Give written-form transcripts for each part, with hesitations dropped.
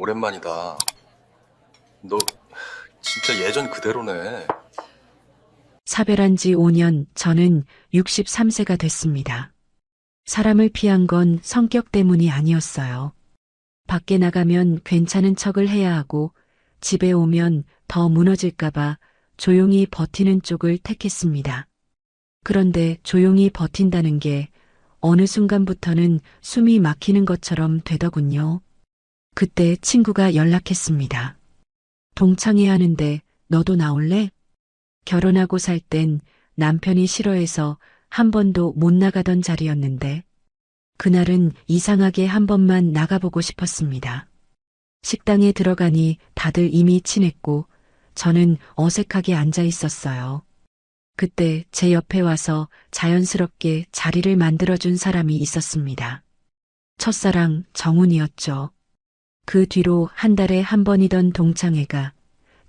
오랜만이다. 너 진짜 예전 그대로네. 사별한 지 5년, 저는 63세가 됐습니다. 사람을 피한 건 성격 때문이 아니었어요. 밖에 나가면 괜찮은 척을 해야 하고 집에 오면 더 무너질까봐 조용히 버티는 쪽을 택했습니다. 그런데 조용히 버틴다는 게 어느 순간부터는 숨이 막히는 것처럼 되더군요. 그때 친구가 연락했습니다. 동창회 하는데 너도 나올래? 결혼하고 살 땐 남편이 싫어해서 한 번도 못 나가던 자리였는데 그날은 이상하게 한 번만 나가보고 싶었습니다. 식당에 들어가니 다들 이미 친했고 저는 어색하게 앉아 있었어요. 그때 제 옆에 와서 자연스럽게 자리를 만들어준 사람이 있었습니다. 첫사랑 정훈이었죠. 그 뒤로 한 달에 한 번이던 동창회가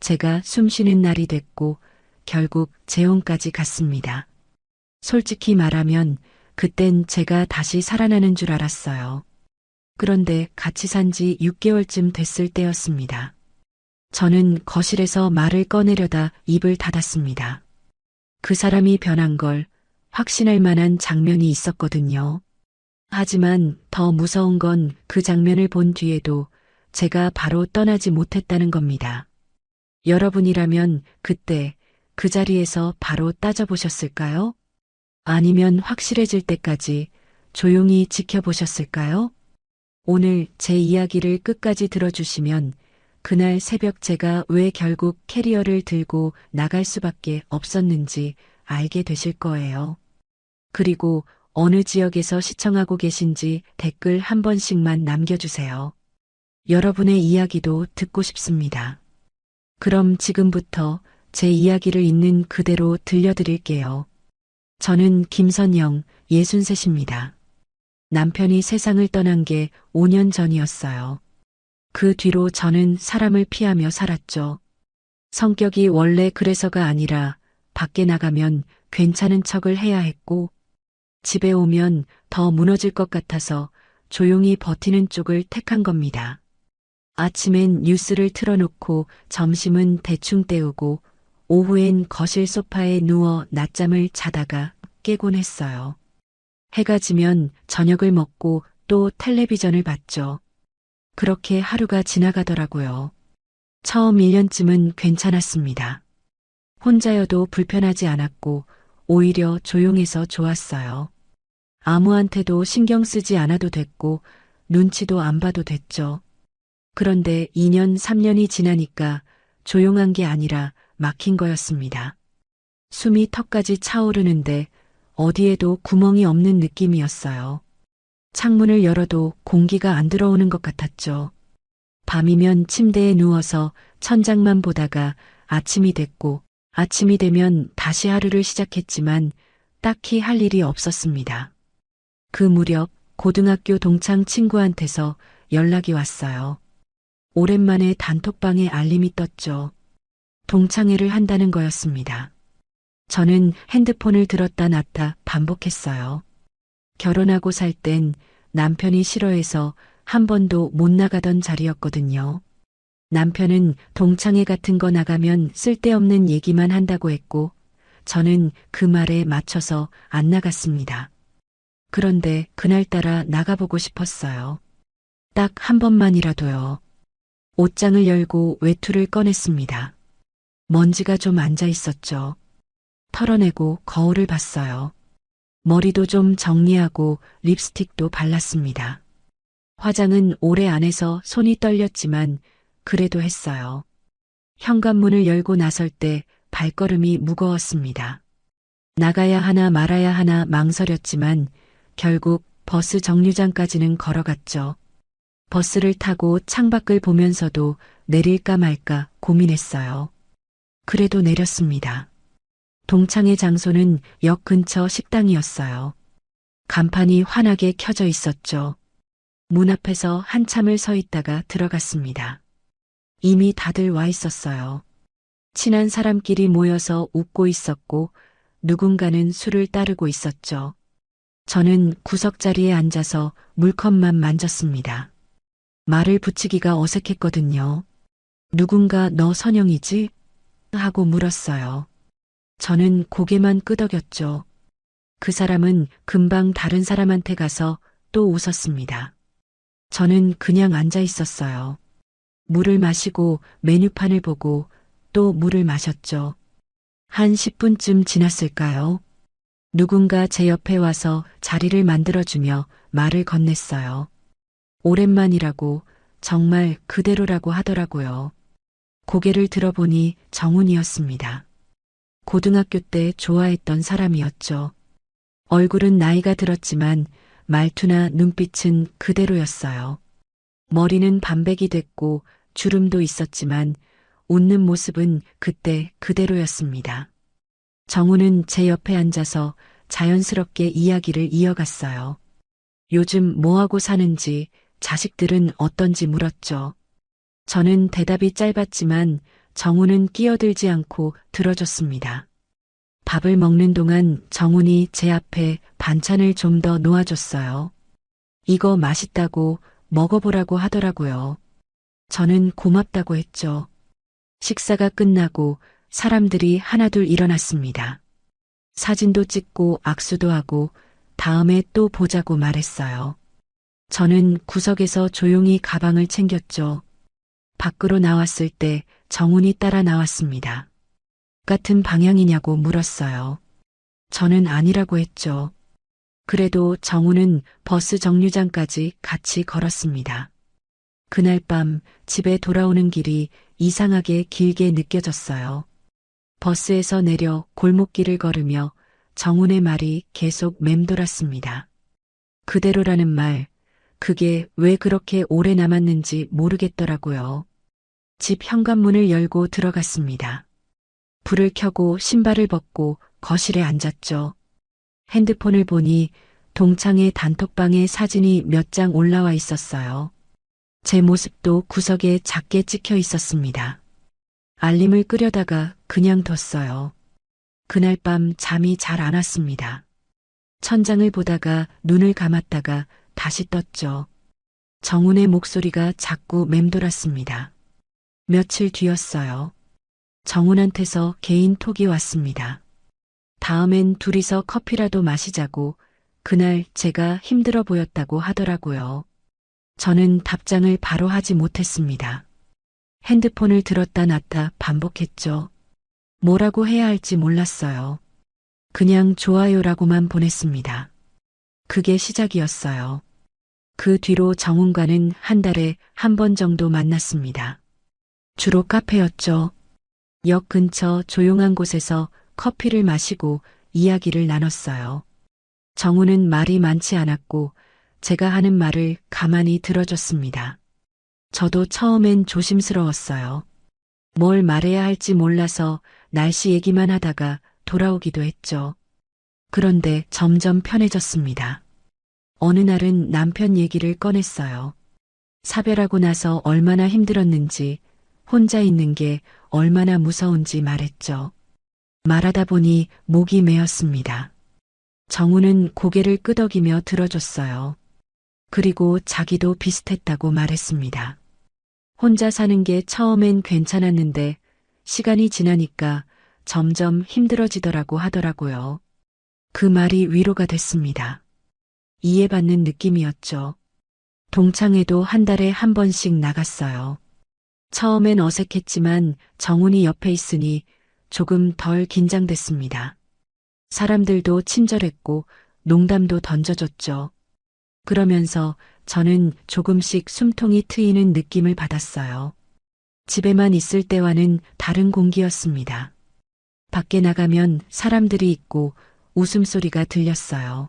제가 숨 쉬는 날이 됐고 결국 재혼까지 갔습니다. 솔직히 말하면 그땐 제가 다시 살아나는 줄 알았어요. 그런데 같이 산 지 6개월쯤 됐을 때였습니다. 저는 거실에서 말을 꺼내려다 입을 닫았습니다. 그 사람이 변한 걸 확신할 만한 장면이 있었거든요. 하지만 더 무서운 건 그 장면을 본 뒤에도 제가 바로 떠나지 못했다는 겁니다. 여러분이라면 그때 그 자리에서 바로 따져보셨을까요? 아니면 확실해질 때까지 조용히 지켜보셨을까요? 오늘 제 이야기를 끝까지 들어주시면 그날 새벽 제가 왜 결국 캐리어를 들고 나갈 수밖에 없었는지 알게 되실 거예요. 그리고 어느 지역에서 시청하고 계신지 댓글 한 번씩만 남겨주세요. 여러분의 이야기도 듣고 싶습니다. 그럼 지금부터 제 이야기를 있는 그대로 들려드릴게요. 저는 김선영, 63입니다. 남편이 세상을 떠난 게 5년 전이었어요. 그 뒤로 저는 사람을 피하며 살았죠. 성격이 원래 그래서가 아니라 밖에 나가면 괜찮은 척을 해야 했고 집에 오면 더 무너질 것 같아서 조용히 버티는 쪽을 택한 겁니다. 아침엔 뉴스를 틀어놓고 점심은 대충 때우고 오후엔 거실 소파에 누워 낮잠을 자다가 깨곤 했어요. 해가 지면 저녁을 먹고 또 텔레비전을 봤죠. 그렇게 하루가 지나가더라고요. 처음 1년쯤은 괜찮았습니다. 혼자여도 불편하지 않았고 오히려 조용해서 좋았어요. 아무한테도 신경 쓰지 않아도 됐고 눈치도 안 봐도 됐죠. 그런데 2년, 3년이 지나니까 조용한 게 아니라 막힌 거였습니다. 숨이 턱까지 차오르는데 어디에도 구멍이 없는 느낌이었어요. 창문을 열어도 공기가 안 들어오는 것 같았죠. 밤이면 침대에 누워서 천장만 보다가 아침이 됐고 아침이 되면 다시 하루를 시작했지만 딱히 할 일이 없었습니다. 그 무렵 고등학교 동창 친구한테서 연락이 왔어요. 오랜만에 단톡방에 알림이 떴죠. 동창회를 한다는 거였습니다. 저는 핸드폰을 들었다 놨다 반복했어요. 결혼하고 살 땐 남편이 싫어해서 한 번도 못 나가던 자리였거든요. 남편은 동창회 같은 거 나가면 쓸데없는 얘기만 한다고 했고 저는 그 말에 맞춰서 안 나갔습니다. 그런데 그날따라 나가보고 싶었어요. 딱 한 번만이라도요. 옷장을 열고 외투를 꺼냈습니다. 먼지가 좀 앉아 있었죠. 털어내고 거울을 봤어요. 머리도 좀 정리하고 립스틱도 발랐습니다. 화장은 오래 안 해서 손이 떨렸지만 그래도 했어요. 현관문을 열고 나설 때 발걸음이 무거웠습니다. 나가야 하나 말아야 하나 망설였지만 결국 버스 정류장까지는 걸어갔죠. 버스를 타고 창밖을 보면서도 내릴까 말까 고민했어요. 그래도 내렸습니다. 동창회 장소는 역 근처 식당이었어요. 간판이 환하게 켜져 있었죠. 문 앞에서 한참을 서 있다가 들어갔습니다. 이미 다들 와 있었어요. 친한 사람끼리 모여서 웃고 있었고 누군가는 술을 따르고 있었죠. 저는 구석자리에 앉아서 물컵만 만졌습니다. 말을 붙이기가 어색했거든요. 누군가 너 선영이지? 하고 물었어요. 저는 고개만 끄덕였죠. 그 사람은 금방 다른 사람한테 가서 또 웃었습니다. 저는 그냥 앉아 있었어요. 물을 마시고 메뉴판을 보고 또 물을 마셨죠. 한 10분쯤 지났을까요? 누군가 제 옆에 와서 자리를 만들어주며 말을 건넸어요. 오랜만이라고, 정말 그대로라고 하더라고요. 고개를 들어보니 정훈이었습니다. 고등학교 때 좋아했던 사람이었죠. 얼굴은 나이가 들었지만 말투나 눈빛은 그대로였어요. 머리는 반백이 됐고 주름도 있었지만 웃는 모습은 그때 그대로였습니다. 정우는 제 옆에 앉아서 자연스럽게 이야기를 이어갔어요. 요즘 뭐하고 사는지, 자식들은 어떤지 물었죠. 저는 대답이 짧았지만 정우는 끼어들지 않고 들어줬습니다. 밥을 먹는 동안 정훈이 제 앞에 반찬을 좀 더 놓아줬어요. 이거 맛있다고 먹어보라고 하더라고요. 저는 고맙다고 했죠. 식사가 끝나고 사람들이 하나둘 일어났습니다. 사진도 찍고 악수도 하고 다음에 또 보자고 말했어요. 저는 구석에서 조용히 가방을 챙겼죠. 밖으로 나왔을 때 정훈이 따라 나왔습니다. 같은 방향이냐고 물었어요. 저는 아니라고 했죠. 그래도 정훈은 버스 정류장까지 같이 걸었습니다. 그날 밤 집에 돌아오는 길이 이상하게 길게 느껴졌어요. 버스에서 내려 골목길을 걸으며 정훈의 말이 계속 맴돌았습니다. 그대로라는 말, 그게 왜 그렇게 오래 남았는지 모르겠더라고요. 집 현관문을 열고 들어갔습니다. 불을 켜고 신발을 벗고 거실에 앉았죠. 핸드폰을 보니 동창회 단톡방에 사진이 몇 장 올라와 있었어요. 제 모습도 구석에 작게 찍혀 있었습니다. 알림을 끄려다가 그냥 뒀어요. 그날 밤 잠이 잘 안 왔습니다. 천장을 보다가 눈을 감았다가 다시 떴죠. 정훈의 목소리가 자꾸 맴돌았습니다. 며칠 뒤였어요. 정훈한테서 개인 톡이 왔습니다. 다음엔 둘이서 커피라도 마시자고, 그날 제가 힘들어 보였다고 하더라고요. 저는 답장을 바로 하지 못했습니다. 핸드폰을 들었다 놨다 반복했죠. 뭐라고 해야 할지 몰랐어요. 그냥 좋아요라고만 보냈습니다. 그게 시작이었어요. 그 뒤로 정훈과는 한 달에 한 번 정도 만났습니다. 주로 카페였죠. 역 근처 조용한 곳에서 커피를 마시고 이야기를 나눴어요. 정훈은 말이 많지 않았고 제가 하는 말을 가만히 들어줬습니다. 저도 처음엔 조심스러웠어요. 뭘 말해야 할지 몰라서 날씨 얘기만 하다가 돌아오기도 했죠. 그런데 점점 편해졌습니다. 어느 날은 남편 얘기를 꺼냈어요. 사별하고 나서 얼마나 힘들었는지, 혼자 있는 게 얼마나 무서운지 말했죠. 말하다 보니 목이 메었습니다. 정우는 고개를 끄덕이며 들어줬어요. 그리고 자기도 비슷했다고 말했습니다. 혼자 사는 게 처음엔 괜찮았는데 시간이 지나니까 점점 힘들어지더라고 하더라고요. 그 말이 위로가 됐습니다. 이해받는 느낌이었죠. 동창회도 한 달에 한 번씩 나갔어요. 처음엔 어색했지만 정훈이 옆에 있으니 조금 덜 긴장됐습니다. 사람들도 친절했고 농담도 던져줬죠. 그러면서 저는 조금씩 숨통이 트이는 느낌을 받았어요. 집에만 있을 때와는 다른 공기였습니다. 밖에 나가면 사람들이 있고 웃음소리가 들렸어요.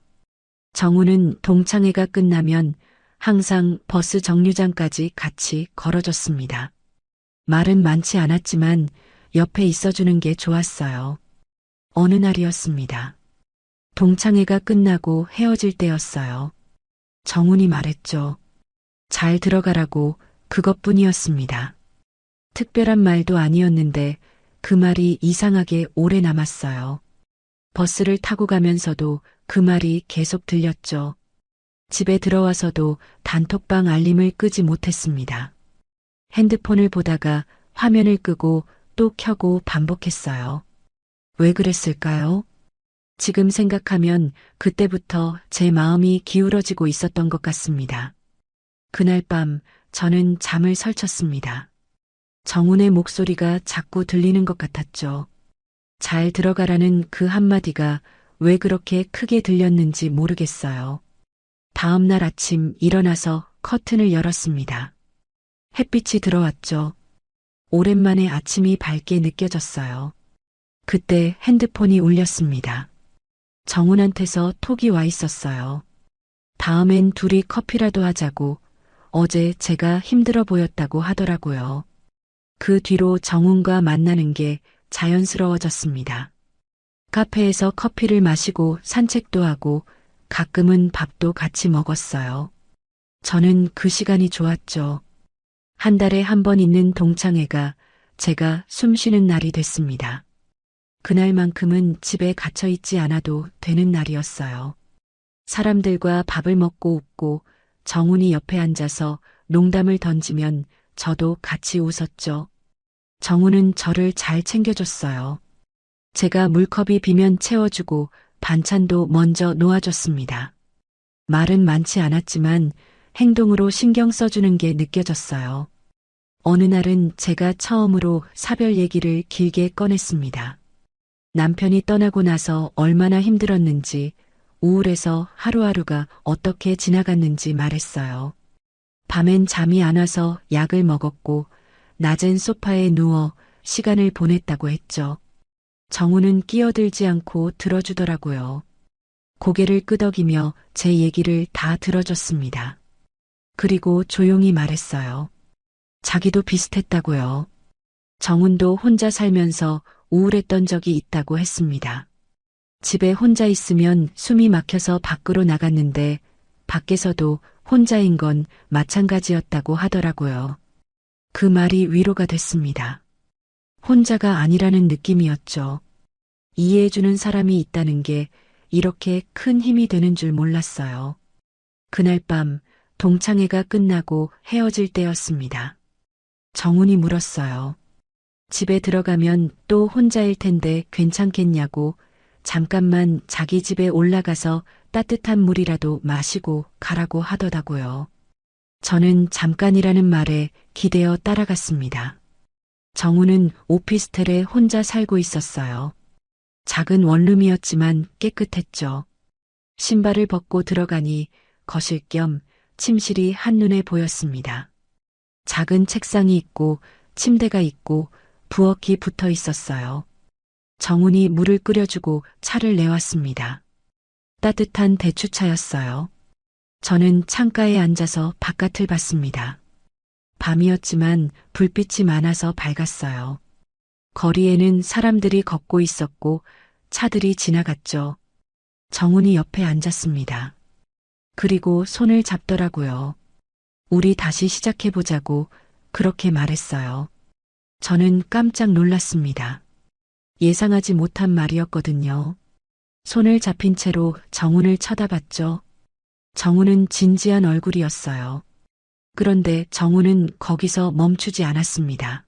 정우는 동창회가 끝나면 항상 버스 정류장까지 같이 걸어줬습니다. 말은 많지 않았지만 옆에 있어주는 게 좋았어요. 어느 날이었습니다. 동창회가 끝나고 헤어질 때였어요. 정훈이 말했죠. 잘 들어가라고, 그것뿐이었습니다. 특별한 말도 아니었는데 그 말이 이상하게 오래 남았어요. 버스를 타고 가면서도 그 말이 계속 들렸죠. 집에 들어와서도 단톡방 알림을 끄지 못했습니다. 핸드폰을 보다가 화면을 끄고 또 켜고 반복했어요. 왜 그랬을까요? 지금 생각하면 그때부터 제 마음이 기울어지고 있었던 것 같습니다. 그날 밤 저는 잠을 설쳤습니다. 정훈의 목소리가 자꾸 들리는 것 같았죠. 잘 들어가라는 그 한마디가 왜 그렇게 크게 들렸는지 모르겠어요. 다음 날 아침 일어나서 커튼을 열었습니다. 햇빛이 들어왔죠. 오랜만에 아침이 밝게 느껴졌어요. 그때 핸드폰이 울렸습니다. 정훈한테서 톡이 와 있었어요. 다음엔 둘이 커피라도 하자고 어제 제가 힘들어 보였다고 하더라고요. 그 뒤로 정훈과 만나는 게 자연스러워졌습니다. 카페에서 커피를 마시고 산책도 하고 가끔은 밥도 같이 먹었어요. 저는 그 시간이 좋았죠. 한 달에 한 번 있는 동창회가 제가 숨 쉬는 날이 됐습니다. 그날만큼은 집에 갇혀 있지 않아도 되는 날이었어요. 사람들과 밥을 먹고 웃고 정훈이 옆에 앉아서 농담을 던지면 저도 같이 웃었죠. 정훈은 저를 잘 챙겨줬어요. 제가 물컵이 비면 채워주고 반찬도 먼저 놓아줬습니다. 말은 많지 않았지만 행동으로 신경 써주는 게 느껴졌어요. 어느 날은 제가 처음으로 사별 얘기를 길게 꺼냈습니다. 남편이 떠나고 나서 얼마나 힘들었는지, 우울해서 하루하루가 어떻게 지나갔는지 말했어요. 밤엔 잠이 안 와서 약을 먹었고, 낮엔 소파에 누워 시간을 보냈다고 했죠. 정우는 끼어들지 않고 들어주더라고요. 고개를 끄덕이며 제 얘기를 다 들어줬습니다. 그리고 조용히 말했어요. 자기도 비슷했다고요. 정훈도 혼자 살면서 우울했던 적이 있다고 했습니다. 집에 혼자 있으면 숨이 막혀서 밖으로 나갔는데 밖에서도 혼자인 건 마찬가지였다고 하더라고요. 그 말이 위로가 됐습니다. 혼자가 아니라는 느낌이었죠. 이해해주는 사람이 있다는 게 이렇게 큰 힘이 되는 줄 몰랐어요. 그날 밤 동창회가 끝나고 헤어질 때였습니다. 정훈이 물었어요. 집에 들어가면 또 혼자일 텐데 괜찮겠냐고 잠깐만 자기 집에 올라가서 따뜻한 물이라도 마시고 가라고 하더라고요. 저는 잠깐이라는 말에 기대어 따라갔습니다. 정훈은 오피스텔에 혼자 살고 있었어요. 작은 원룸이었지만 깨끗했죠. 신발을 벗고 들어가니 거실 겸 침실이 한눈에 보였습니다. 작은 책상이 있고 침대가 있고 부엌이 붙어 있었어요. 정훈이 물을 끓여주고 차를 내왔습니다. 따뜻한 대추차였어요. 저는 창가에 앉아서 바깥을 봤습니다. 밤이었지만 불빛이 많아서 밝았어요. 거리에는 사람들이 걷고 있었고 차들이 지나갔죠. 정훈이 옆에 앉았습니다. 그리고 손을 잡더라고요. 우리 다시 시작해보자고 그렇게 말했어요. 저는 깜짝 놀랐습니다. 예상하지 못한 말이었거든요. 손을 잡힌 채로 정훈을 쳐다봤죠. 정훈은 진지한 얼굴이었어요. 그런데 정훈은 거기서 멈추지 않았습니다.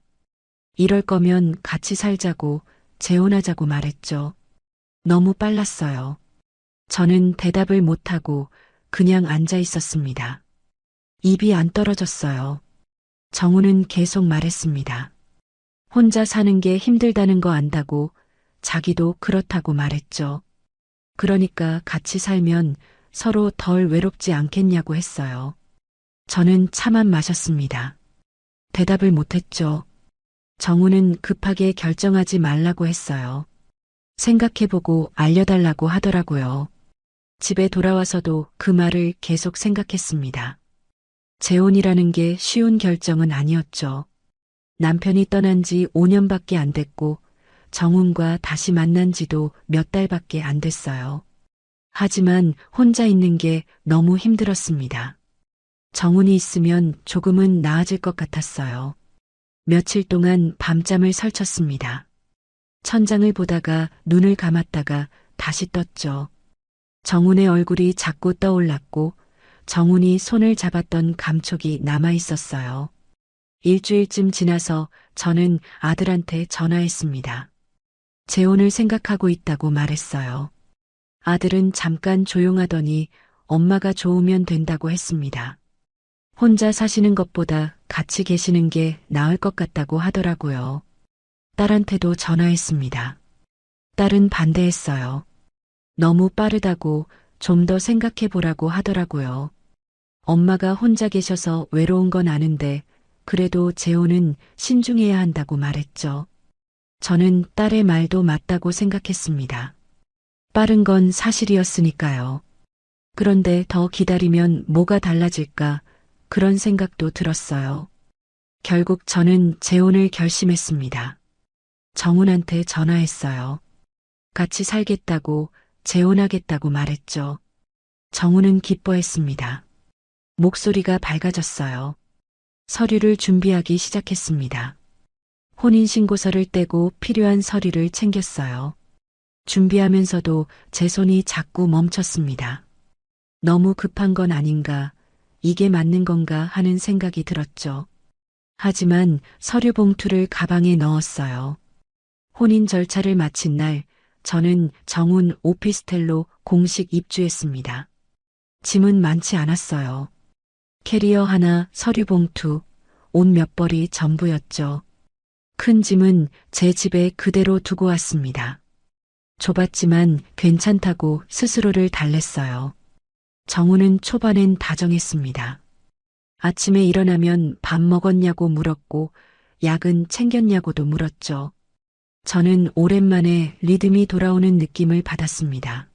이럴 거면 같이 살자고 재혼하자고 말했죠. 너무 빨랐어요. 저는 대답을 못하고 그냥 앉아 있었습니다. 입이 안 떨어졌어요. 정훈은 계속 말했습니다. 혼자 사는 게 힘들다는 거 안다고 자기도 그렇다고 말했죠. 그러니까 같이 살면 서로 덜 외롭지 않겠냐고 했어요. 저는 차만 마셨습니다. 대답을 못했죠. 정훈은 급하게 결정하지 말라고 했어요. 생각해보고 알려달라고 하더라고요. 집에 돌아와서도 그 말을 계속 생각했습니다. 재혼이라는 게 쉬운 결정은 아니었죠. 남편이 떠난 지 5년밖에 안 됐고 정훈과 다시 만난 지도 몇 달밖에 안 됐어요. 하지만 혼자 있는 게 너무 힘들었습니다. 정훈이 있으면 조금은 나아질 것 같았어요. 며칠 동안 밤잠을 설쳤습니다. 천장을 보다가 눈을 감았다가 다시 떴죠. 정훈의 얼굴이 자꾸 떠올랐고 정훈이 손을 잡았던 감촉이 남아 있었어요. 일주일쯤 지나서 저는 아들한테 전화했습니다. 재혼을 생각하고 있다고 말했어요. 아들은 잠깐 조용하더니 엄마가 좋으면 된다고 했습니다. 혼자 사시는 것보다 같이 계시는 게 나을 것 같다고 하더라고요. 딸한테도 전화했습니다. 딸은 반대했어요. 너무 빠르다고 좀 더 생각해 보라고 하더라고요. 엄마가 혼자 계셔서 외로운 건 아는데 그래도 재혼은 신중해야 한다고 말했죠. 저는 딸의 말도 맞다고 생각했습니다. 빠른 건 사실이었으니까요. 그런데 더 기다리면 뭐가 달라질까 그런 생각도 들었어요. 결국 저는 재혼을 결심했습니다. 정훈한테 전화했어요. 같이 살겠다고 재혼하겠다고 말했죠. 정훈은 기뻐했습니다. 목소리가 밝아졌어요. 서류를 준비하기 시작했습니다. 혼인신고서를 떼고 필요한 서류를 챙겼어요. 준비하면서도 제 손이 자꾸 멈췄습니다. 너무 급한 건 아닌가, 이게 맞는 건가 하는 생각이 들었죠. 하지만 서류 봉투를 가방에 넣었어요. 혼인 절차를 마친 날, 저는 정훈 오피스텔로 공식 입주했습니다. 짐은 많지 않았어요. 캐리어 하나, 서류 봉투, 옷 몇 벌이 전부였죠. 큰 짐은 제 집에 그대로 두고 왔습니다. 좁았지만 괜찮다고 스스로를 달랬어요. 정훈은 초반엔 다정했습니다. 아침에 일어나면 밥 먹었냐고 물었고 약은 챙겼냐고도 물었죠. 저는 오랜만에 리듬이 돌아오는 느낌을 받았습니다.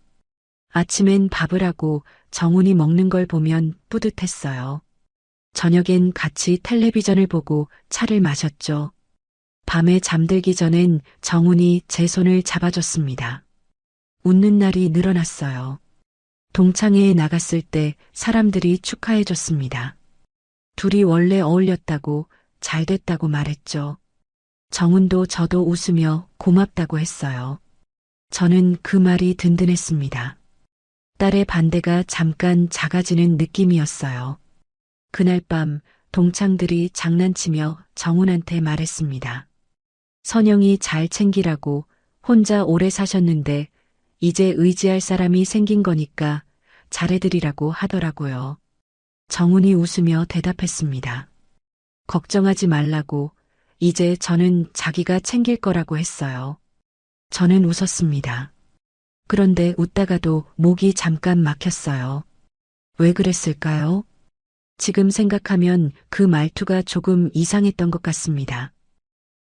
아침엔 밥을 하고 정훈이 먹는 걸 보면 뿌듯했어요. 저녁엔 같이 텔레비전을 보고 차를 마셨죠. 밤에 잠들기 전엔 정훈이 제 손을 잡아줬습니다. 웃는 날이 늘어났어요. 동창회에 나갔을 때 사람들이 축하해줬습니다. 둘이 원래 어울렸다고 잘 됐다고 말했죠. 정훈도 저도 웃으며 고맙다고 했어요. 저는 그 말이 든든했습니다. 딸의 반대가 잠깐 작아지는 느낌이었어요. 그날 밤 동창들이 장난치며 정훈한테 말했습니다. 선영이 잘 챙기라고 혼자 오래 사셨는데 이제 의지할 사람이 생긴 거니까 잘해드리라고 하더라고요. 정훈이 웃으며 대답했습니다. 걱정하지 말라고 이제 저는 자기가 챙길 거라고 했어요. 저는 웃었습니다. 그런데 웃다가도 목이 잠깐 막혔어요. 왜 그랬을까요? 지금 생각하면 그 말투가 조금 이상했던 것 같습니다.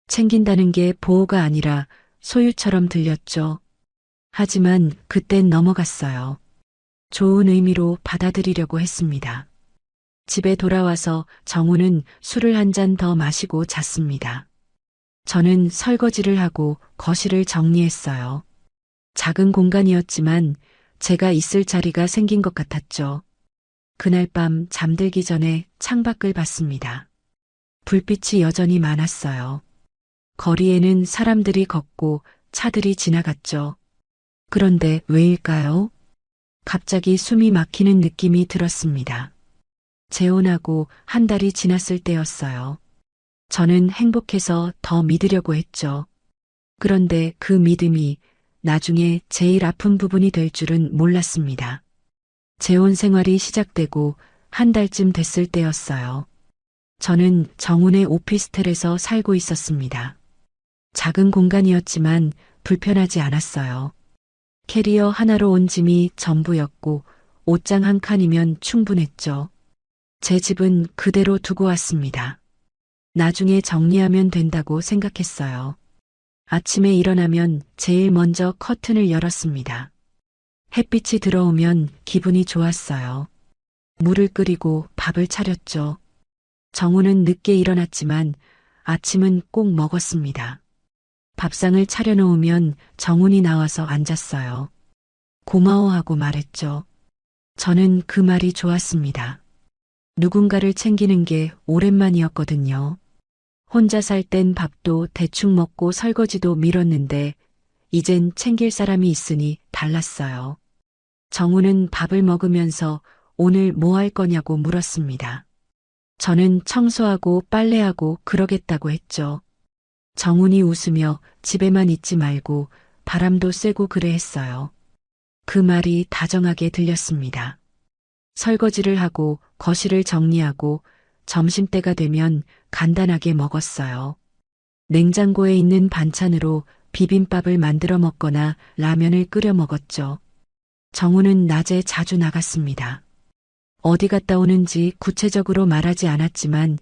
챙긴다는 게 보호가 아니라 소유처럼 들렸죠. 하지만 그땐 넘어갔어요. 좋은 의미로 받아들이려고 했습니다. 집에 돌아와서 정훈은 술을 한 잔 더 마시고 잤습니다. 저는 설거지를 하고 거실을 정리했어요. 작은 공간이었지만 제가 있을 자리가 생긴 것 같았죠. 그날 밤 잠들기 전에 창밖을 봤습니다. 불빛이 여전히 많았어요. 거리에는 사람들이 걷고 차들이 지나갔죠. 그런데 왜일까요? 갑자기 숨이 막히는 느낌이 들었습니다. 재혼하고 한 달이 지났을 때였어요. 저는 행복해서 더 믿으려고 했죠. 그런데 그 믿음이 나중에 제일 아픈 부분이 될 줄은 몰랐습니다. 재혼 생활이 시작되고 한 달쯤 됐을 때였어요. 저는 정훈의 오피스텔에서 살고 있었습니다. 작은 공간이었지만 불편하지 않았어요. 캐리어 하나로 온 짐이 전부였고 옷장 한 칸이면 충분했죠. 제 집은 그대로 두고 왔습니다. 나중에 정리하면 된다고 생각했어요. 아침에 일어나면 제일 먼저 커튼을 열었습니다. 햇빛이 들어오면 기분이 좋았어요. 물을 끓이고 밥을 차렸죠. 정훈은 늦게 일어났지만 아침은 꼭 먹었습니다. 밥상을 차려놓으면 정훈이 나와서 앉았어요. 고마워하고 말했죠. 저는 그 말이 좋았습니다. 누군가를 챙기는 게 오랜만이었거든요. 혼자 살 땐 밥도 대충 먹고 설거지도 미뤘는데 이젠 챙길 사람이 있으니 달랐어요. 정훈은 밥을 먹으면서 오늘 뭐 할 거냐고 물었습니다. 저는 청소하고 빨래하고 그러겠다고 했죠. 정훈이 웃으며 집에만 있지 말고 바람도 쐬고 그래 했어요. 그 말이 다정하게 들렸습니다. 설거지를 하고 거실을 정리하고 점심때가 되면 간단하게 먹었어요. 냉장고에 있는 반찬으로 비빔밥을 만들어 먹거나 라면을 끓여 먹었죠. 정우는 낮에 자주 나갔습니다. 어디 갔다 오는지 구체적으로 말하지 않았지만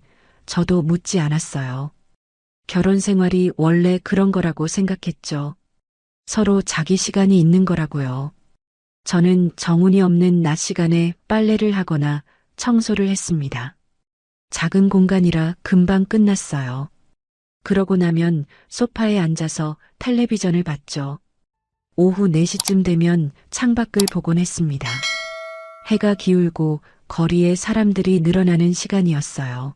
저도 묻지 않았어요. 결혼 생활이 원래 그런 거라고 생각했죠. 서로 자기 시간이 있는 거라고요. 저는 정훈이 없는 낮 시간에 빨래를 하거나 청소를 했습니다. 작은 공간이라 금방 끝났어요. 그러고 나면 소파에 앉아서 텔레비전을 봤죠. 오후 4시쯤 되면 창밖을 보곤 했습니다. 해가 기울고 거리에 사람들이 늘어나는 시간이었어요.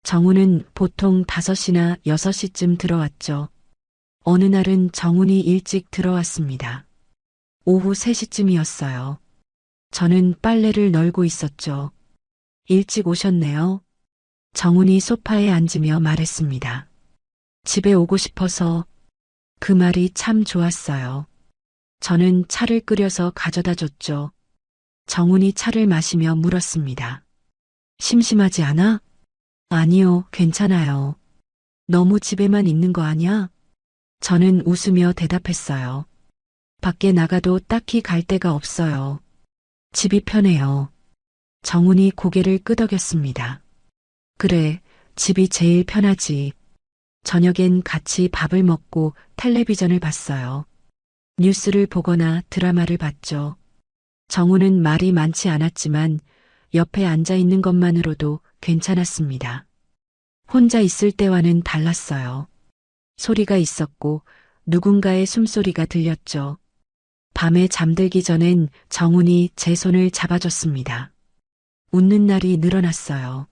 정훈은 보통 5시나 6시쯤 들어왔죠. 어느 날은 정훈이 일찍 들어왔습니다. 오후 3시쯤이었어요. 저는 빨래를 널고 있었죠. 일찍 오셨네요. 정훈이 소파에 앉으며 말했습니다. 집에 오고 싶어서. 그 말이 참 좋았어요. 저는 차를 끓여서 가져다 줬죠. 정훈이 차를 마시며 물었습니다. 심심하지 않아? 아니요, 괜찮아요. 너무 집에만 있는 거 아냐? 저는 웃으며 대답했어요. 밖에 나가도 딱히 갈 데가 없어요. 집이 편해요. 정훈이 고개를 끄덕였습니다. 그래, 집이 제일 편하지. 저녁엔 같이 밥을 먹고 텔레비전을 봤어요. 뉴스를 보거나 드라마를 봤죠. 정우는 말이 많지 않았지만 옆에 앉아 있는 것만으로도 괜찮았습니다. 혼자 있을 때와는 달랐어요. 소리가 있었고 누군가의 숨소리가 들렸죠. 밤에 잠들기 전엔 정훈이 제 손을 잡아줬습니다. 웃는 날이 늘어났어요.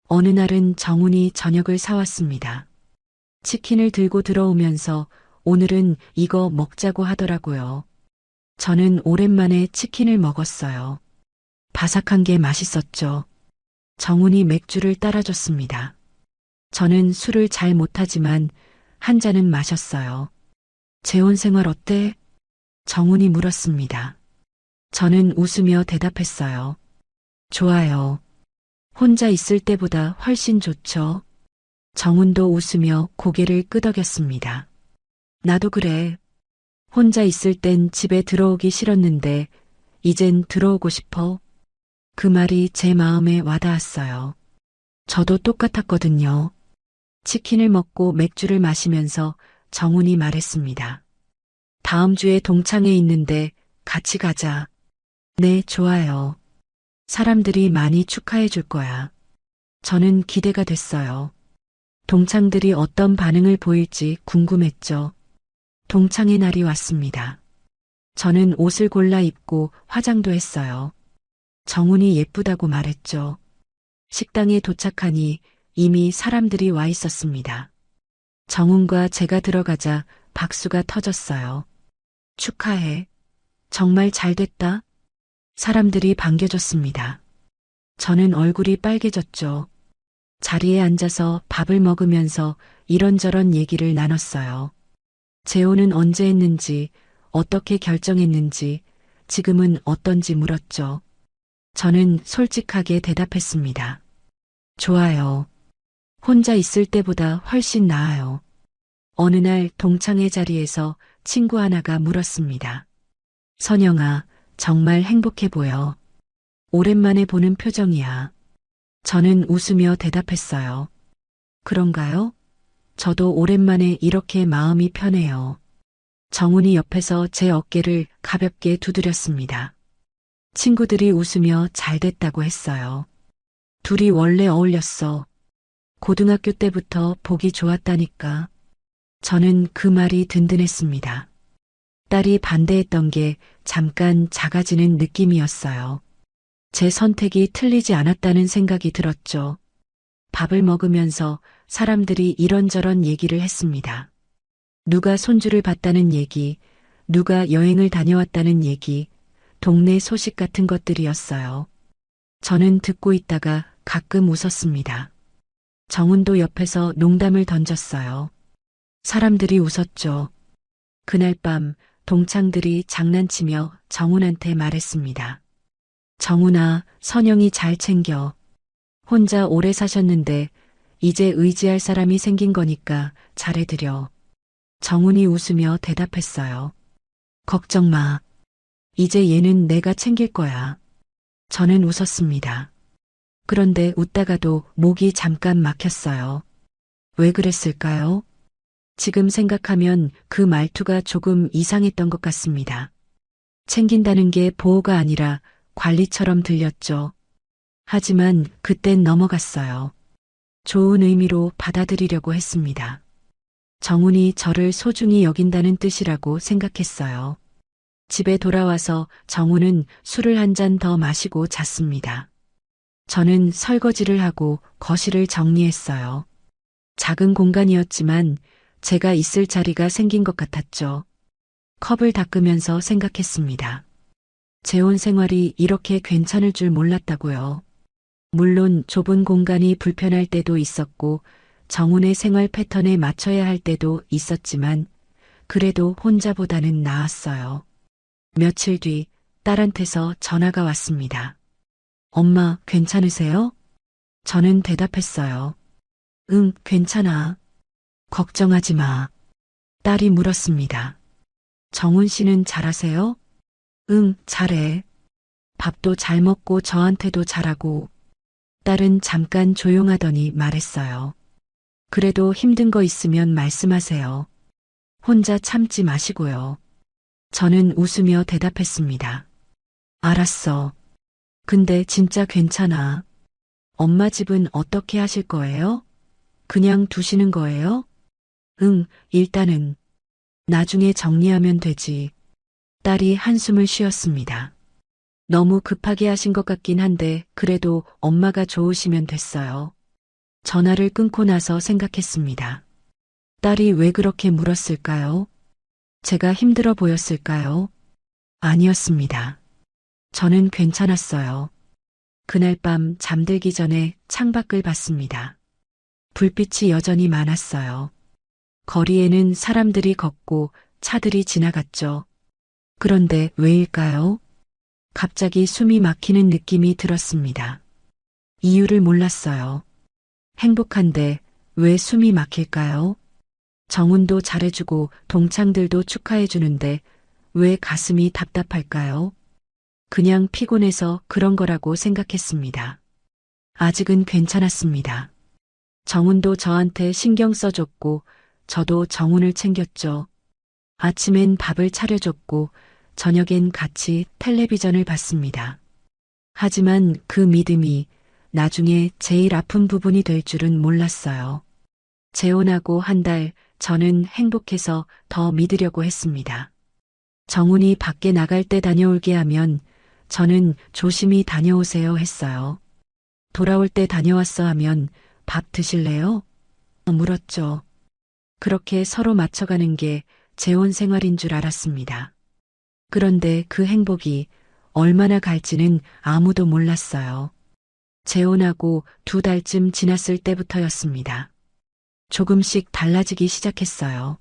어느 날은 정훈이 저녁을 사왔습니다. 치킨을 들고 들어오면서 오늘은 이거 먹자고 하더라고요. 저는 오랜만에 치킨을 먹었어요. 바삭한 게 맛있었죠. 정훈이 맥주를 따라줬습니다. 저는 술을 잘 못하지만 한 잔은 마셨어요. 재혼 생활 어때? 정훈이 물었습니다. 저는 웃으며 대답했어요. 좋아요. 혼자 있을 때보다 훨씬 좋죠. 정훈도 웃으며 고개를 끄덕였습니다. 나도 그래. 혼자 있을 땐 집에 들어오기 싫었는데 이젠 들어오고 싶어. 그 말이 제 마음에 와닿았어요. 저도 똑같았거든요. 치킨을 먹고 맥주를 마시면서 정훈이 말했습니다. 다음 주에 동창회 있는데 같이 가자. 네, 좋아요. 사람들이 많이 축하해 줄 거야. 저는 기대가 됐어요. 동창들이 어떤 반응을 보일지 궁금했죠. 동창회 날이 왔습니다. 저는 옷을 골라 입고 화장도 했어요. 정훈이 예쁘다고 말했죠. 식당에 도착하니 이미 사람들이 와 있었습니다. 정훈과 제가 들어가자 박수가 터졌어요. 축하해. 정말 잘 됐다. 사람들이 반겨줬습니다. 저는 얼굴이 빨개졌죠. 자리에 앉아서 밥을 먹으면서 이런저런 얘기를 나눴어요. 재혼은 언제 했는지, 어떻게 결정했는지, 지금은 어떤지 물었죠. 저는 솔직하게 대답했습니다. 좋아요. 혼자 있을 때보다 훨씬 나아요. 어느 날 동창회 자리에서 친구 하나가 물었습니다. 선영아, 정말 행복해 보여. 오랜만에 보는 표정이야. 저는 웃으며 대답했어요. 그런가요? 저도 오랜만에 이렇게 마음이 편해요. 정훈이 옆에서 제 어깨를 가볍게 두드렸습니다. 친구들이 웃으며 잘 됐다고 했어요. 둘이 원래 어울렸어. 고등학교 때부터 보기 좋았다니까. 저는 그 말이 든든했습니다. 딸이 반대했던 게 잠깐 작아지는 느낌이었어요. 제 선택이 틀리지 않았다는 생각이 들었죠. 밥을 먹으면서 사람들이 이런저런 얘기를 했습니다. 누가 손주를 봤다는 얘기, 누가 여행을 다녀왔다는 얘기, 동네 소식 같은 것들이었어요. 저는 듣고 있다가 가끔 웃었습니다. 정훈도 옆에서 농담을 던졌어요. 사람들이 웃었죠. 그날 밤 동창들이 장난치며 정훈한테 말했습니다. 정훈아, 선영이 잘 챙겨. 혼자 오래 사셨는데 이제 의지할 사람이 생긴 거니까 잘해드려. 정훈이 웃으며 대답했어요. 걱정 마. 이제 얘는 내가 챙길 거야. 저는 웃었습니다. 그런데 웃다가도 목이 잠깐 막혔어요. 왜 그랬을까요? 지금 생각하면 그 말투가 조금 이상했던 것 같습니다. 챙긴다는 게 보호가 아니라 관리처럼 들렸죠. 하지만 그땐 넘어갔어요. 좋은 의미로 받아들이려고 했습니다. 정훈이 저를 소중히 여긴다는 뜻이라고 생각했어요. 집에 돌아와서 정훈은 술을 한 잔 더 마시고 잤습니다. 저는 설거지를 하고 거실을 정리했어요. 작은 공간이었지만 제가 있을 자리가 생긴 것 같았죠. 컵을 닦으면서 생각했습니다. 재혼 생활이 이렇게 괜찮을 줄 몰랐다고요. 물론 좁은 공간이 불편할 때도 있었고 정훈의 생활 패턴에 맞춰야 할 때도 있었지만 그래도 혼자보다는 나았어요. 며칠 뒤 딸한테서 전화가 왔습니다. 엄마, 괜찮으세요? 저는 대답했어요. 응, 괜찮아. 걱정하지 마. 딸이 물었습니다. 정훈 씨는 잘하세요? 응, 잘해. 밥도 잘 먹고 저한테도 잘하고. 딸은 잠깐 조용하더니 말했어요. 그래도 힘든 거 있으면 말씀하세요. 혼자 참지 마시고요. 저는 웃으며 대답했습니다. 알았어. 근데 진짜 괜찮아. 엄마 집은 어떻게 하실 거예요? 그냥 두시는 거예요? 응, 일단은. 나중에 정리하면 되지. 딸이 한숨을 쉬었습니다. 너무 급하게 하신 것 같긴 한데 그래도 엄마가 좋으시면 됐어요. 전화를 끊고 나서 생각했습니다. 딸이 왜 그렇게 물었을까요? 제가 힘들어 보였을까요? 아니었습니다. 저는 괜찮았어요. 그날 밤 잠들기 전에 창밖을 봤습니다. 불빛이 여전히 많았어요. 거리에는 사람들이 걷고 차들이 지나갔죠. 그런데 왜일까요? 갑자기 숨이 막히는 느낌이 들었습니다. 이유를 몰랐어요. 행복한데 왜 숨이 막힐까요? 정훈도 잘해주고 동창들도 축하해주는데 왜 가슴이 답답할까요? 그냥 피곤해서 그런 거라고 생각했습니다. 아직은 괜찮았습니다. 정훈도 저한테 신경 써줬고 저도 정훈을 챙겼죠. 아침엔 밥을 차려줬고 저녁엔 같이 텔레비전을 봤습니다. 하지만 그 믿음이 나중에 제일 아픈 부분이 될 줄은 몰랐어요. 재혼하고 한 달 저는 행복해서 더 믿으려고 했습니다. 정훈이 밖에 나갈 때 다녀올게 하면 저는 조심히 다녀오세요 했어요. 돌아올 때 다녀왔어 하면 밥 드실래요? 물었죠. 그렇게 서로 맞춰가는 게 재혼 생활인 줄 알았습니다. 그런데 그 행복이 얼마나 갈지는 아무도 몰랐어요. 재혼하고 2달쯤 지났을 때부터였습니다. 조금씩 달라지기 시작했어요.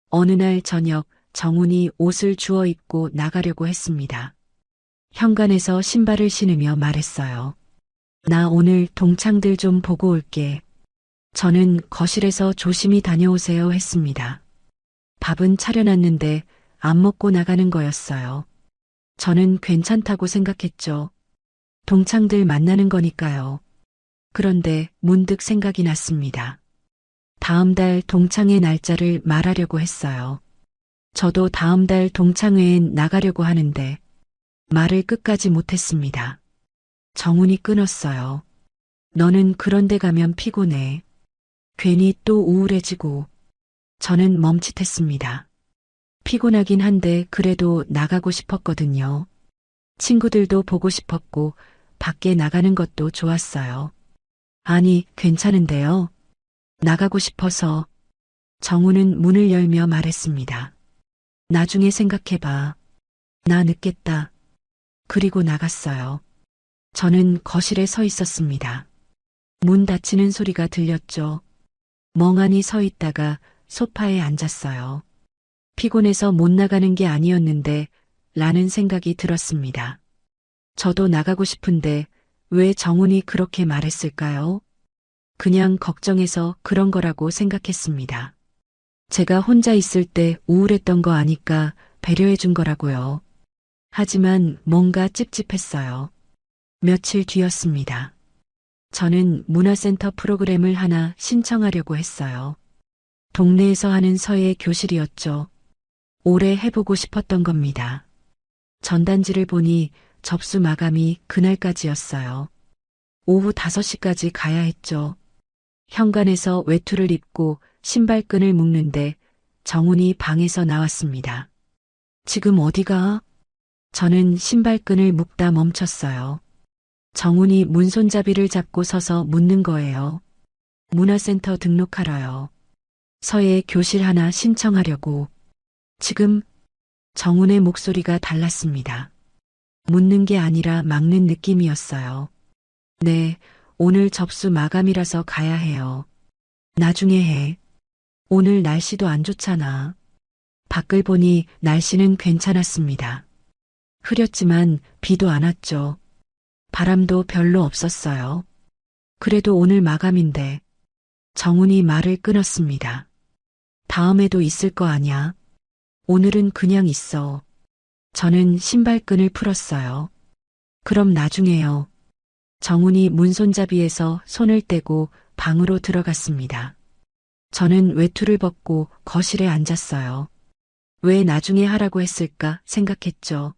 어느 날 저녁 정훈이 옷을 주워 입고 나가려고 했습니다. 현관에서 신발을 신으며 말했어요. 나 오늘 동창들 좀 보고 올게. 저는 거실에서 조심히 다녀오세요 했습니다. 밥은 차려놨는데 안 먹고 나가는 거였어요. 저는 괜찮다고 생각했죠. 동창들 만나는 거니까요. 그런데 문득 생각이 났습니다. 다음 달 동창회 날짜를 말하려고 했어요. 저도 다음 달 동창회엔 나가려고 하는데 말을 끝까지 못했습니다. 정훈이 끊었어요. 너는 그런 데 가면 피곤해. 괜히 또 우울해지고. 저는 멈칫했습니다. 피곤하긴 한데 그래도 나가고 싶었거든요. 친구들도 보고 싶었고 밖에 나가는 것도 좋았어요. 아니, 괜찮은데요. 나가고 싶어서. 정훈은 문을 열며 말했습니다. 나중에 생각해봐. 나 늦겠다. 그리고 나갔어요. 저는 거실에 서 있었습니다. 문 닫히는 소리가 들렸죠. 멍하니 서 있다가 소파에 앉았어요. 피곤해서 못 나가는 게 아니었는데 라는 생각이 들었습니다. 저도 나가고 싶은데 왜 정훈이 그렇게 말했을까요? 그냥 걱정해서 그런 거라고 생각했습니다. 제가 혼자 있을 때 우울했던 거 아니까 배려해 준 거라고요. 하지만 뭔가 찝찝했어요. 며칠 뒤였습니다. 저는 문화센터 프로그램을 하나 신청하려고 했어요. 동네에서 하는 서예 교실이었죠. 오래 해보고 싶었던 겁니다. 전단지를 보니 접수 마감이 그날까지였어요. 오후 5시까지 가야 했죠. 현관에서 외투를 입고 신발끈을 묶는데 정훈이 방에서 나왔습니다. 지금 어디가? 저는 신발끈을 묶다 멈췄어요. 정훈이 문손잡이를 잡고 서서 묻는 거예요. 문화센터 등록하러요. 서예 교실 하나 신청하려고. 지금 정훈의 목소리가 달랐습니다. 묻는 게 아니라 막는 느낌이었어요. 네, 오늘 접수 마감이라서 가야 해요. 나중에 해. 오늘 날씨도 안 좋잖아. 밖을 보니 날씨는 괜찮았습니다. 흐렸지만 비도 안 왔죠. 바람도 별로 없었어요. 그래도 오늘 마감인데. 정훈이 말을 끊었습니다. 다음에도 있을 거 아냐? 오늘은 그냥 있어. 저는 신발끈을 풀었어요. 그럼 나중에요. 정훈이 문손잡이에서 손을 떼고 방으로 들어갔습니다. 저는 외투를 벗고 거실에 앉았어요. 왜 나중에 하라고 했을까 생각했죠.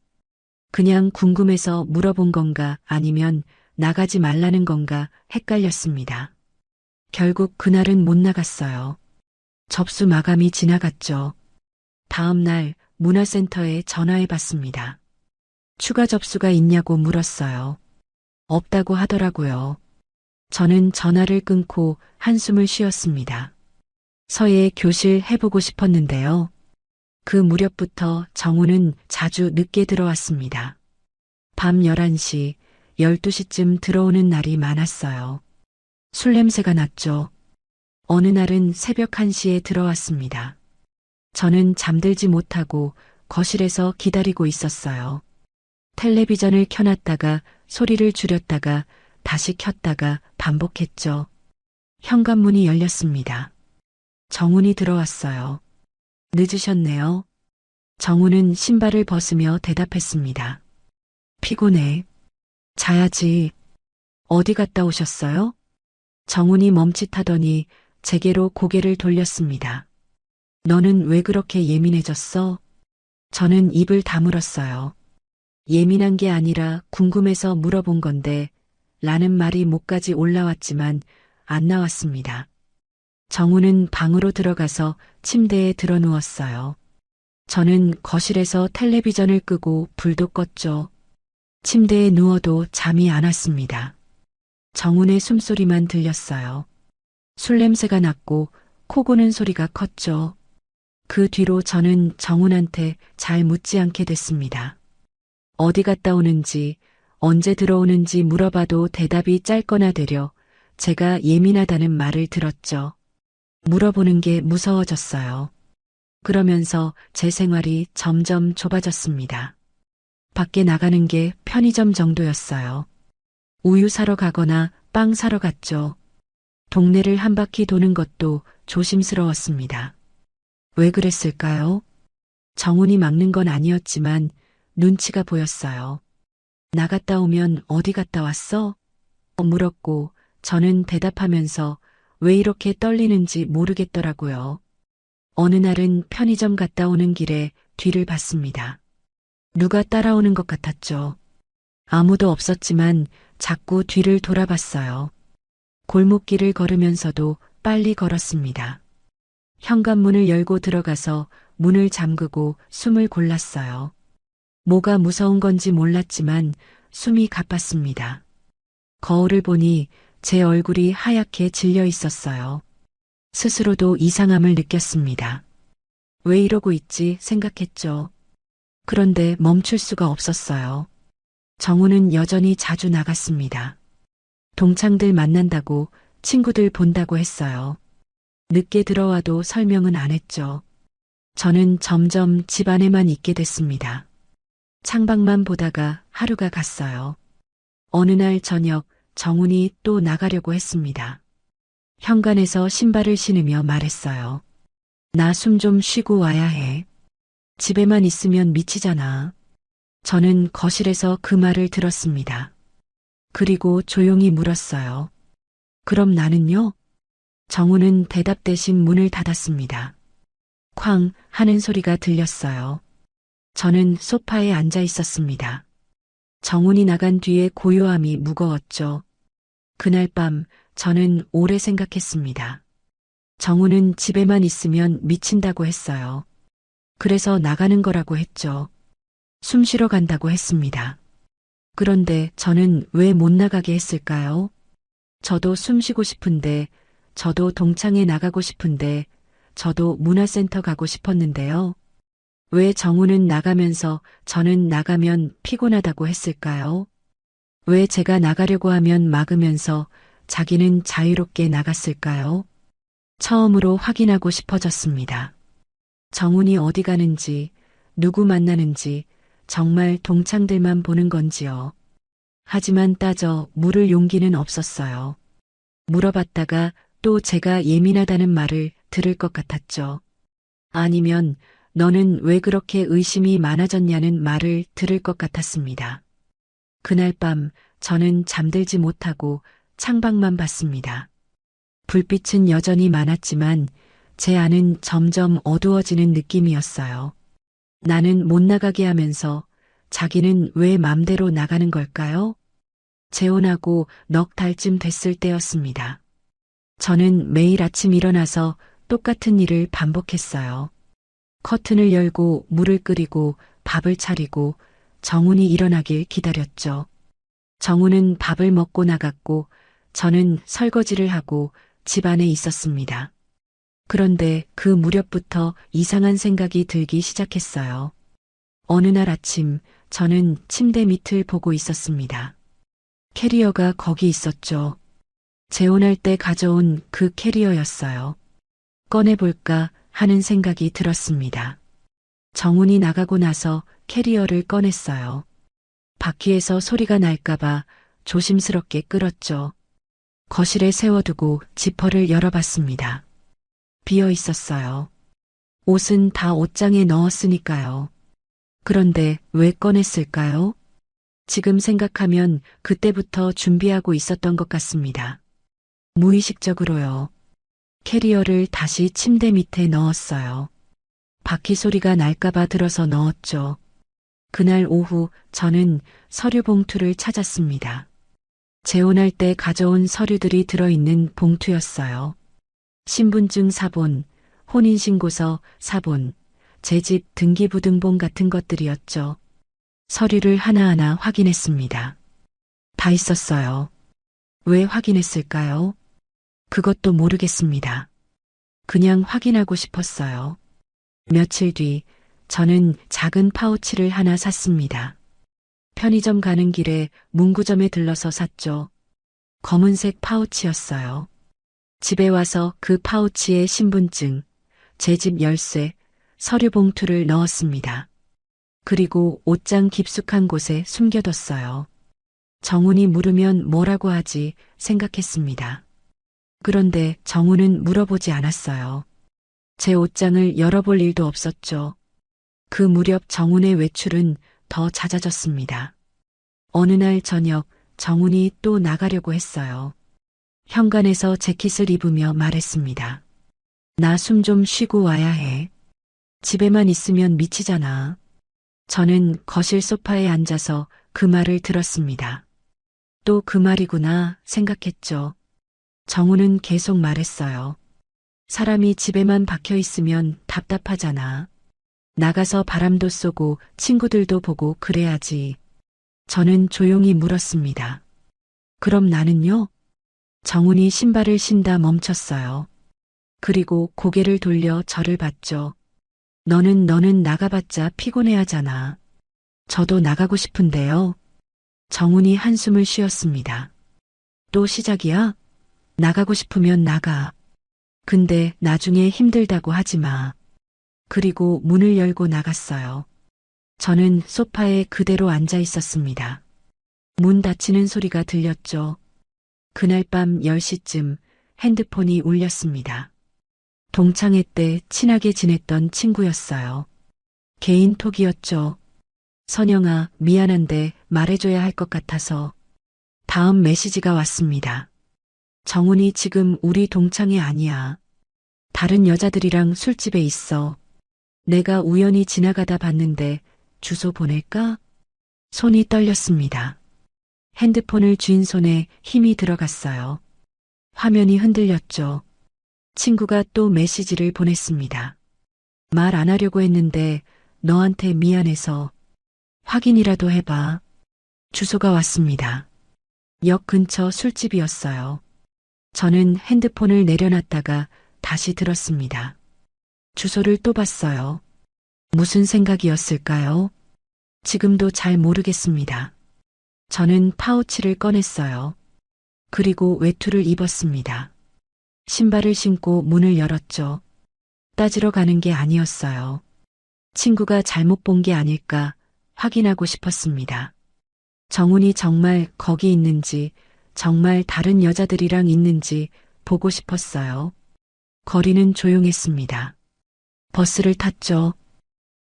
그냥 궁금해서 물어본 건가 아니면 나가지 말라는 건가 헷갈렸습니다. 결국 그날은 못 나갔어요. 접수 마감이 지나갔죠. 다음 날 문화센터에 전화해 봤습니다. 추가 접수가 있냐고 물었어요. 없다고 하더라고요. 저는 전화를 끊고 한숨을 쉬었습니다. 서예 교실 해보고 싶었는데요. 그 무렵부터 정훈은 자주 늦게 들어왔습니다. 밤 11시, 12시쯤 들어오는 날이 많았어요. 술 냄새가 났죠. 어느 날은 새벽 1시에 들어왔습니다. 저는 잠들지 못하고 거실에서 기다리고 있었어요. 텔레비전을 켜놨다가 소리를 줄였다가 다시 켰다가 반복했죠. 현관문이 열렸습니다. 정훈이 들어왔어요. 늦으셨네요. 정훈은 신발을 벗으며 대답했습니다. 피곤해. 자야지. 어디 갔다 오셨어요? 정훈이 멈칫하더니 제게로 고개를 돌렸습니다. 너는 왜 그렇게 예민해졌어? 저는 입을 다물었어요. 예민한 게 아니라 궁금해서 물어본 건데 라는 말이 목까지 올라왔지만 안 나왔습니다. 정훈은 방으로 들어가서 침대에 드러누웠어요. 저는 거실에서 텔레비전을 끄고 불도 껐죠. 침대에 누워도 잠이 안 왔습니다. 정훈의 숨소리만 들렸어요. 술 냄새가 났고 코 고는 소리가 컸죠. 그 뒤로 저는 정훈한테 잘 묻지 않게 됐습니다. 어디 갔다 오는지, 언제 들어오는지 물어봐도 대답이 짧거나 되려 제가 예민하다는 말을 들었죠. 물어보는 게 무서워졌어요. 그러면서 제 생활이 점점 좁아졌습니다. 밖에 나가는 게 편의점 정도였어요. 우유 사러 가거나 빵 사러 갔죠. 동네를 한 바퀴 도는 것도 조심스러웠습니다. 왜 그랬을까요? 정훈이 막는 건 아니었지만 눈치가 보였어요. 나갔다 오면 어디 갔다 왔어? 물었고 저는 대답하면서 왜 이렇게 떨리는지 모르겠더라고요. 어느 날은 편의점 갔다 오는 길에 뒤를 봤습니다. 누가 따라오는 것 같았죠. 아무도 없었지만 자꾸 뒤를 돌아봤어요. 골목길을 걸으면서도 빨리 걸었습니다. 현관문을 열고 들어가서 문을 잠그고 숨을 골랐어요. 뭐가 무서운 건지 몰랐지만 숨이 가빴습니다. 거울을 보니 제 얼굴이 하얗게 질려 있었어요. 스스로도 이상함을 느꼈습니다. 왜 이러고 있지 생각했죠. 그런데 멈출 수가 없었어요. 정우는 여전히 자주 나갔습니다. 동창들 만난다고, 친구들 본다고 했어요. 늦게 들어와도 설명은 안 했죠. 저는 점점 집 안에만 있게 됐습니다. 창밖만 보다가 하루가 갔어요. 어느 날 저녁 정훈이 또 나가려고 했습니다. 현관에서 신발을 신으며 말했어요. 나 숨 좀 쉬고 와야 해. 집에만 있으면 미치잖아. 저는 거실에서 그 말을 들었습니다. 그리고 조용히 물었어요. 그럼 나는요? 정우는 대답 대신 문을 닫았습니다. 쾅 하는 소리가 들렸어요. 저는 소파에 앉아 있었습니다. 정훈이 나간 뒤에 고요함이 무거웠죠. 그날 밤 저는 오래 생각했습니다. 정훈은 집에만 있으면 미친다고 했어요. 그래서 나가는 거라고 했죠. 숨 쉬러 간다고 했습니다. 그런데 저는 왜 못 나가게 했을까요? 저도 숨 쉬고 싶은데, 저도 동창회 나가고 싶은데, 저도 문화센터 가고 싶었는데요. 왜 정우는 나가면서 저는 나가면 피곤하다고 했을까요? 왜 제가 나가려고 하면 막으면서 자기는 자유롭게 나갔을까요? 처음으로 확인하고 싶어졌습니다. 정훈이 어디 가는지, 누구 만나는지, 정말 동창들만 보는 건지요. 하지만 따져 물을 용기는 없었어요. 물어봤다가 또 제가 예민하다는 말을 들을 것 같았죠. 아니면 너는 왜 그렇게 의심이 많아졌냐는 말을 들을 것 같았습니다. 그날 밤 저는 잠들지 못하고 창밖만 봤습니다. 불빛은 여전히 많았지만 제 안은 점점 어두워지는 느낌이었어요. 나는 못 나가게 하면서 자기는 왜 맘대로 나가는 걸까요? 재혼하고 넉 달쯤 됐을 때였습니다. 저는 매일 아침 일어나서 똑같은 일을 반복했어요. 커튼을 열고 물을 끓이고 밥을 차리고 정훈이 일어나길 기다렸죠. 정훈은 밥을 먹고 나갔고 저는 설거지를 하고 집 안에 있었습니다. 그런데 그 무렵부터 이상한 생각이 들기 시작했어요. 어느 날 아침 저는 침대 밑을 보고 있었습니다. 캐리어가 거기 있었죠. 재혼할 때 가져온 그 캐리어였어요. 꺼내볼까 하는 생각이 들었습니다. 정훈이 나가고 나서 캐리어를 꺼냈어요. 바퀴에서 소리가 날까봐 조심스럽게 끌었죠. 거실에 세워두고 지퍼를 열어봤습니다. 비어 있었어요. 옷은 다 옷장에 넣었으니까요. 그런데 왜 꺼냈을까요? 지금 생각하면 그때부터 준비하고 있었던 것 같습니다. 무의식적으로요. 캐리어를 다시 침대 밑에 넣었어요. 바퀴 소리가 날까봐 들어서 넣었죠. 그날 오후 저는 서류 봉투를 찾았습니다. 재혼할 때 가져온 서류들이 들어있는 봉투였어요. 신분증 사본, 혼인신고서 사본, 제 집 등기부등본 같은 것들이었죠. 서류를 하나하나 확인했습니다. 다 있었어요. 왜 확인했을까요? 그것도 모르겠습니다. 그냥 확인하고 싶었어요. 며칠 뒤 저는 작은 파우치를 하나 샀습니다. 편의점 가는 길에 문구점에 들러서 샀죠. 검은색 파우치였어요. 집에 와서 그 파우치에 신분증, 제 집 열쇠, 서류 봉투를 넣었습니다. 그리고 옷장 깊숙한 곳에 숨겨뒀어요. 정훈이 물으면 뭐라고 하지 생각했습니다. 그런데 정훈은 물어보지 않았어요. 제 옷장을 열어볼 일도 없었죠. 그 무렵 정훈의 외출은 더 잦아졌습니다. 어느 날 저녁 정훈이 또 나가려고 했어요. 현관에서 재킷을 입으며 말했습니다. 나 숨 좀 쉬고 와야 해. 집에만 있으면 미치잖아. 저는 거실 소파에 앉아서 그 말을 들었습니다. 또 그 말이구나 생각했죠. 정우는 계속 말했어요. 사람이 집에만 박혀 있으면 답답하잖아. 나가서 바람도 쏘고 친구들도 보고 그래야지. 저는 조용히 물었습니다. 그럼 나는요? 정훈이 신발을 신다 멈췄어요. 그리고 고개를 돌려 저를 봤죠. 너는 나가봤자 피곤해하잖아. 저도 나가고 싶은데요. 정훈이 한숨을 쉬었습니다. 또 시작이야? 나가고 싶으면 나가. 근데 나중에 힘들다고 하지 마. 그리고 문을 열고 나갔어요. 저는 소파에 그대로 앉아 있었습니다. 문 닫히는 소리가 들렸죠. 그날 밤 10시쯤 핸드폰이 울렸습니다. 동창회 때 친하게 지냈던 친구였어요. 개인톡이었죠. 선영아, 미안한데 말해줘야 할 것 같아서. 다음 메시지가 왔습니다. 정훈이 지금 우리 동창회 아니야. 다른 여자들이랑 술집에 있어. 내가 우연히 지나가다 봤는데 주소 보낼까? 손이 떨렸습니다. 핸드폰을 쥔 손에 힘이 들어갔어요. 화면이 흔들렸죠. 친구가 또 메시지를 보냈습니다. 말 안 하려고 했는데 너한테 미안해서 확인이라도 해봐. 주소가 왔습니다. 역 근처 술집이었어요. 저는 핸드폰을 내려놨다가 다시 들었습니다. 주소를 또 봤어요. 무슨 생각이었을까요? 지금도 잘 모르겠습니다. 저는 파우치를 꺼냈어요. 그리고 외투를 입었습니다. 신발을 신고 문을 열었죠. 따지러 가는 게 아니었어요. 친구가 잘못 본 게 아닐까 확인하고 싶었습니다. 정훈이 정말 거기 있는지, 정말 다른 여자들이랑 있는지 보고 싶었어요. 거리는 조용했습니다. 버스를 탔죠.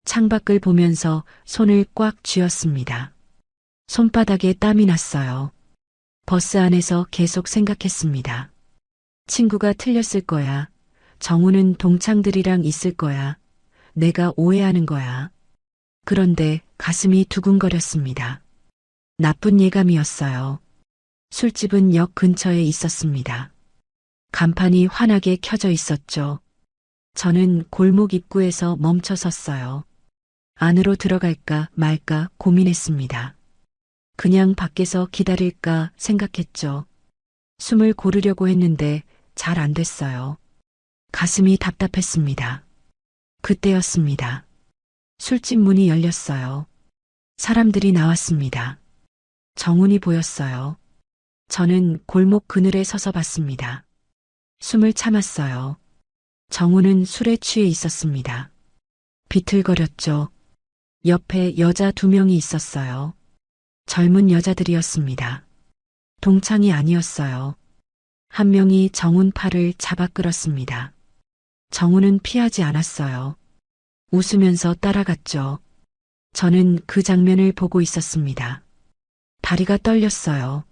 창밖을 보면서 손을 꽉 쥐었습니다. 손바닥에 땀이 났어요. 버스 안에서 계속 생각했습니다. 친구가 틀렸을 거야. 정우는 동창들이랑 있을 거야. 내가 오해하는 거야. 그런데 가슴이 두근거렸습니다. 나쁜 예감이었어요. 술집은 역 근처에 있었습니다. 간판이 환하게 켜져 있었죠. 저는 골목 입구에서 멈춰 섰어요. 안으로 들어갈까 말까 고민했습니다. 그냥 밖에서 기다릴까 생각했죠. 숨을 고르려고 했는데 잘 안 됐어요. 가슴이 답답했습니다. 그때였습니다. 술집 문이 열렸어요. 사람들이 나왔습니다. 정훈이 보였어요. 저는 골목 그늘에 서서 봤습니다. 숨을 참았어요. 정훈은 술에 취해 있었습니다. 비틀거렸죠. 옆에 여자 2명이 있었어요. 젊은 여자들이었습니다. 동창이 아니었어요. 한 명이 정훈 팔을 잡아 끌었습니다. 정훈은 피하지 않았어요. 웃으면서 따라갔죠. 저는 그 장면을 보고 있었습니다. 다리가 떨렸어요.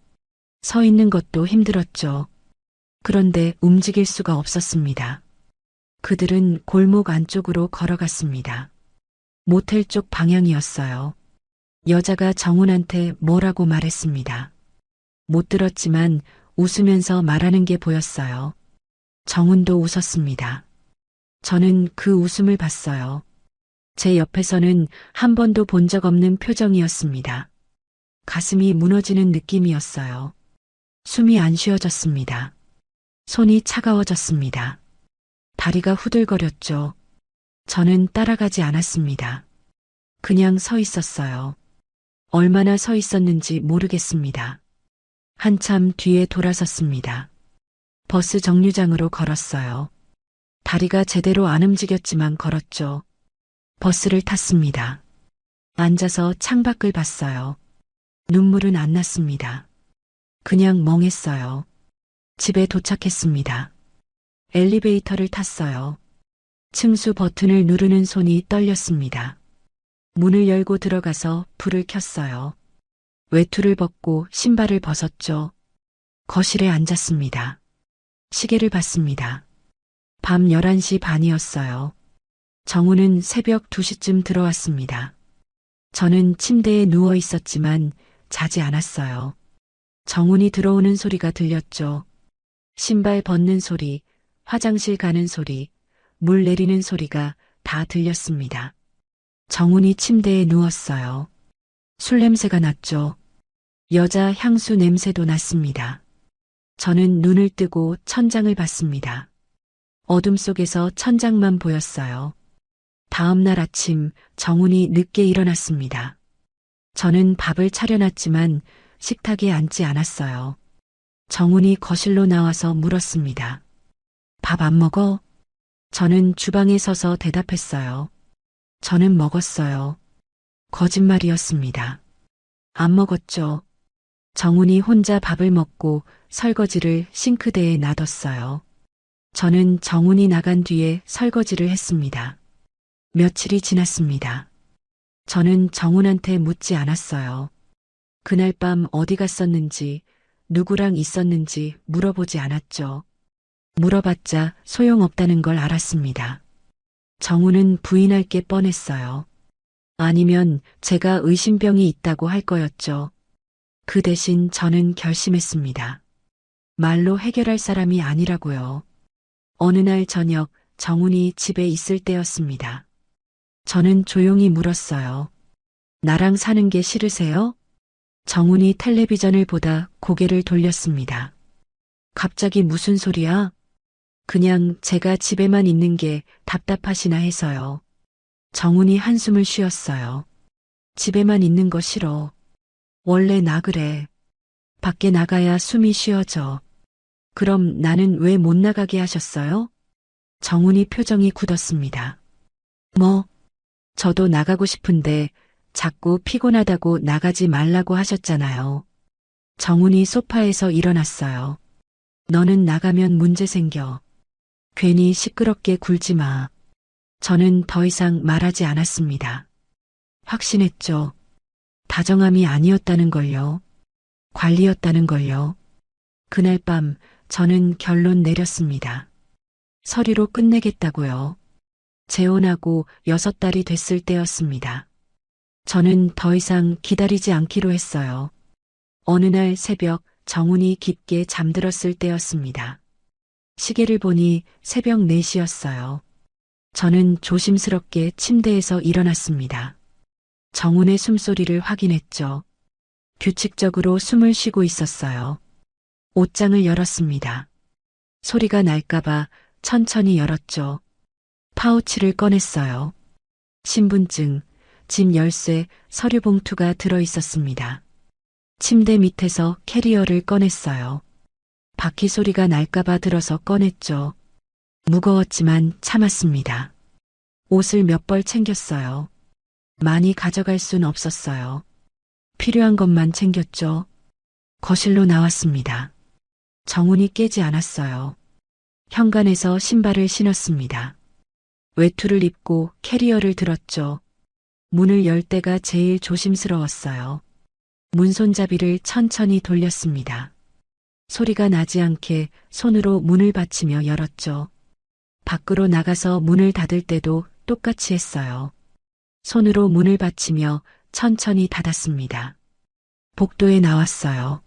서 있는 것도 힘들었죠. 그런데 움직일 수가 없었습니다. 그들은 골목 안쪽으로 걸어갔습니다. 모텔 쪽 방향이었어요. 여자가 정훈한테 뭐라고 말했습니다. 못 들었지만 웃으면서 말하는 게 보였어요. 정훈도 웃었습니다. 저는 그 웃음을 봤어요. 제 옆에서는 한 번도 본 적 없는 표정이었습니다. 가슴이 무너지는 느낌이었어요. 숨이 안 쉬어졌습니다. 손이 차가워졌습니다. 다리가 후들거렸죠. 저는 따라가지 않았습니다. 그냥 서 있었어요. 얼마나 서 있었는지 모르겠습니다. 한참 뒤에 돌아섰습니다. 버스 정류장으로 걸었어요. 다리가 제대로 안 움직였지만 걸었죠. 버스를 탔습니다. 앉아서 창밖을 봤어요. 눈물은 안 났습니다. 그냥 멍했어요. 집에 도착했습니다. 엘리베이터를 탔어요. 층수 버튼을 누르는 손이 떨렸습니다. 문을 열고 들어가서 불을 켰어요. 외투를 벗고 신발을 벗었죠. 거실에 앉았습니다. 시계를 봤습니다. 밤 11시 반이었어요. 정우는 새벽 2시쯤 들어왔습니다. 저는 침대에 누워 있었지만 자지 않았어요. 정훈이 들어오는 소리가 들렸죠. 신발 벗는 소리, 화장실 가는 소리, 물 내리는 소리가 다 들렸습니다. 정훈이 침대에 누웠어요. 술 냄새가 났죠. 여자 향수 냄새도 났습니다. 저는 눈을 뜨고 천장을 봤습니다. 어둠 속에서 천장만 보였어요. 다음 날 아침 정훈이 늦게 일어났습니다. 저는 밥을 차려놨지만 식탁에 앉지 않았어요. 정훈이 거실로 나와서 물었습니다. 밥 안 먹어? 저는 주방에 서서 대답했어요. 저는 먹었어요. 거짓말이었습니다. 안 먹었죠. 정훈이 혼자 밥을 먹고 설거지를 싱크대에 놔뒀어요. 저는 정훈이 나간 뒤에 설거지를 했습니다. 며칠이 지났습니다. 저는 정훈한테 묻지 않았어요. 그날 밤 어디 갔었는지, 누구랑 있었는지 물어보지 않았죠. 물어봤자 소용없다는 걸 알았습니다. 정훈은 부인할 게 뻔했어요. 아니면 제가 의심병이 있다고 할 거였죠. 그 대신 저는 결심했습니다. 말로 해결할 사람이 아니라고요. 어느 날 저녁 정훈이 집에 있을 때였습니다. 저는 조용히 물었어요. 나랑 사는 게 싫으세요? 정훈이 텔레비전을 보다 고개를 돌렸습니다. 갑자기 무슨 소리야? 그냥 제가 집에만 있는 게 답답하시나 해서요. 정훈이 한숨을 쉬었어요. 집에만 있는 거 싫어. 원래 나 그래. 밖에 나가야 숨이 쉬어져. 그럼 나는 왜 못 나가게 하셨어요? 정훈이 표정이 굳었습니다. 뭐, 저도 나가고 싶은데 자꾸 피곤하다고 나가지 말라고 하셨잖아요. 정훈이 소파에서 일어났어요. 너는 나가면 문제 생겨. 괜히 시끄럽게 굴지 마. 저는 더 이상 말하지 않았습니다. 확신했죠. 다정함이 아니었다는 걸요. 관리였다는 걸요. 그날 밤 저는 결론 내렸습니다. 서류로 끝내겠다고요. 재혼하고 6달이 됐을 때였습니다. 저는 더 이상 기다리지 않기로 했어요. 어느 날 새벽 정훈이 깊게 잠들었을 때였습니다. 시계를 보니 새벽 4시였어요. 저는 조심스럽게 침대에서 일어났습니다. 정훈의 숨소리를 확인했죠. 규칙적으로 숨을 쉬고 있었어요. 옷장을 열었습니다. 소리가 날까봐 천천히 열었죠. 파우치를 꺼냈어요. 신분증, 집 열쇠, 서류 봉투가 들어 있었습니다. 침대 밑에서 캐리어를 꺼냈어요. 바퀴 소리가 날까봐 들어서 꺼냈죠. 무거웠지만 참았습니다. 옷을 몇 벌 챙겼어요. 많이 가져갈 순 없었어요. 필요한 것만 챙겼죠. 거실로 나왔습니다. 정훈이 깨지 않았어요. 현관에서 신발을 신었습니다. 외투를 입고 캐리어를 들었죠. 문을 열 때가 제일 조심스러웠어요. 문손잡이를 천천히 돌렸습니다. 소리가 나지 않게 손으로 문을 받치며 열었죠. 밖으로 나가서 문을 닫을 때도 똑같이 했어요. 손으로 문을 받치며 천천히 닫았습니다. 복도에 나왔어요.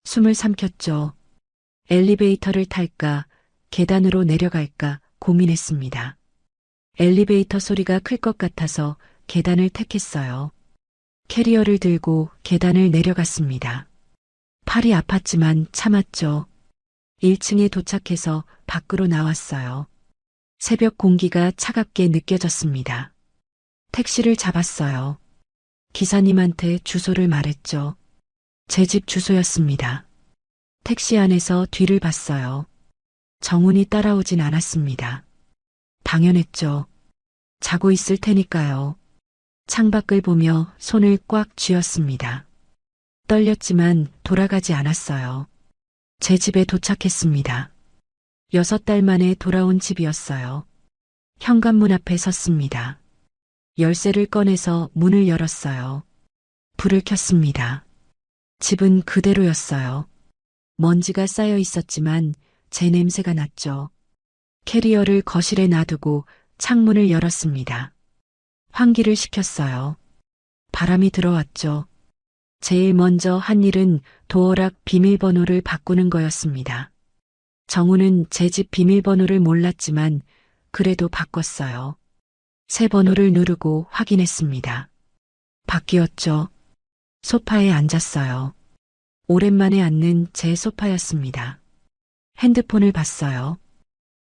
숨을 삼켰죠. 엘리베이터를 탈까, 계단으로 내려갈까 고민했습니다. 엘리베이터 소리가 클 것 같아서 계단을 택했어요. 캐리어를 들고 계단을 내려갔습니다. 팔이 아팠지만 참았죠. 1층에 도착해서 밖으로 나왔어요. 새벽 공기가 차갑게 느껴졌습니다. 택시를 잡았어요. 기사님한테 주소를 말했죠. 제 집 주소였습니다. 택시 안에서 뒤를 봤어요. 정훈이 따라오진 않았습니다. 당연했죠. 자고 있을 테니까요. 창밖을 보며 손을 꽉 쥐었습니다. 떨렸지만 돌아가지 않았어요. 제 집에 도착했습니다. 6달 만에 돌아온 집이었어요. 현관문 앞에 섰습니다. 열쇠를 꺼내서 문을 열었어요. 불을 켰습니다. 집은 그대로였어요. 먼지가 쌓여 있었지만 제 냄새가 났죠. 캐리어를 거실에 놔두고 창문을 열었습니다. 환기를 시켰어요. 바람이 들어왔죠. 제일 먼저 한 일은 도어락 비밀번호를 바꾸는 거였습니다. 정우는 제 집 비밀번호를 몰랐지만 그래도 바꿨어요. 새 번호를 누르고 확인했습니다. 바뀌었죠. 소파에 앉았어요. 오랜만에 앉는 제 소파였습니다. 핸드폰을 봤어요.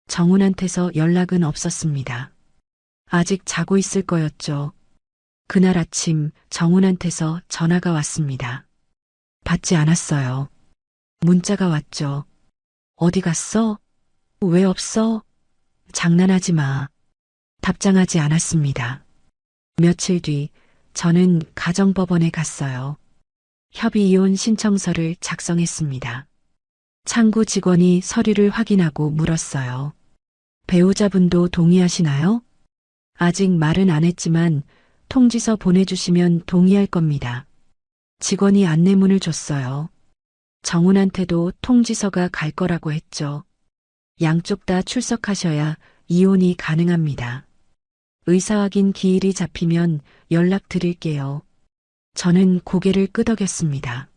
정훈한테서 연락은 없었습니다. 아직 자고 있을 거였죠. 그날 아침 정훈한테서 전화가 왔습니다. 받지 않았어요. 문자가 왔죠. 어디 갔어? 왜 없어? 장난하지 마. 답장하지 않았습니다. 며칠 뒤 저는 가정법원에 갔어요. 협의 이혼 신청서를 작성했습니다. 창구 직원이 서류를 확인하고 물었어요. 배우자분도 동의하시나요? 아직 말은 안 했지만 통지서 보내주시면 동의할 겁니다. 직원이 안내문을 줬어요. 정훈한테도 통지서가 갈 거라고 했죠. 양쪽 다 출석하셔야 이혼이 가능합니다. 의사 확인 기일이 잡히면 연락드릴게요. 저는 고개를 끄덕였습니다.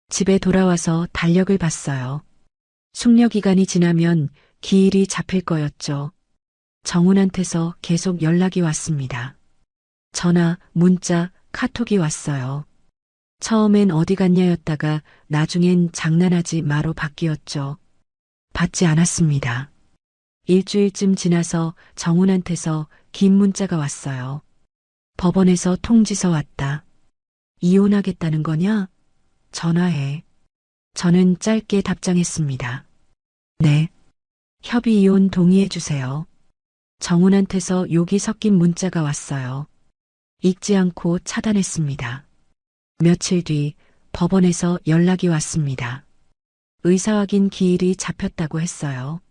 집에 돌아와서 달력을 봤어요. 숙려 기간이 지나면 기일이 잡힐 거였죠. 정훈한테서 계속 연락이 왔습니다. 전화, 문자, 카톡이 왔어요. 처음엔 어디 갔냐였다가 나중엔 장난하지 마로 바뀌었죠. 받지 않았습니다. 일주일쯤 지나서 정훈한테서 긴 문자가 왔어요. 법원에서 통지서 왔다. 이혼하겠다는 거냐? 전화해. 저는 짧게 답장했습니다. 네. 협의 이혼 동의해 주세요. 정훈한테서 욕이 섞인 문자가 왔어요. 읽지 않고 차단했습니다. 며칠 뒤 법원에서 연락이 왔습니다. 의사 확인 기일이 잡혔다고 했어요.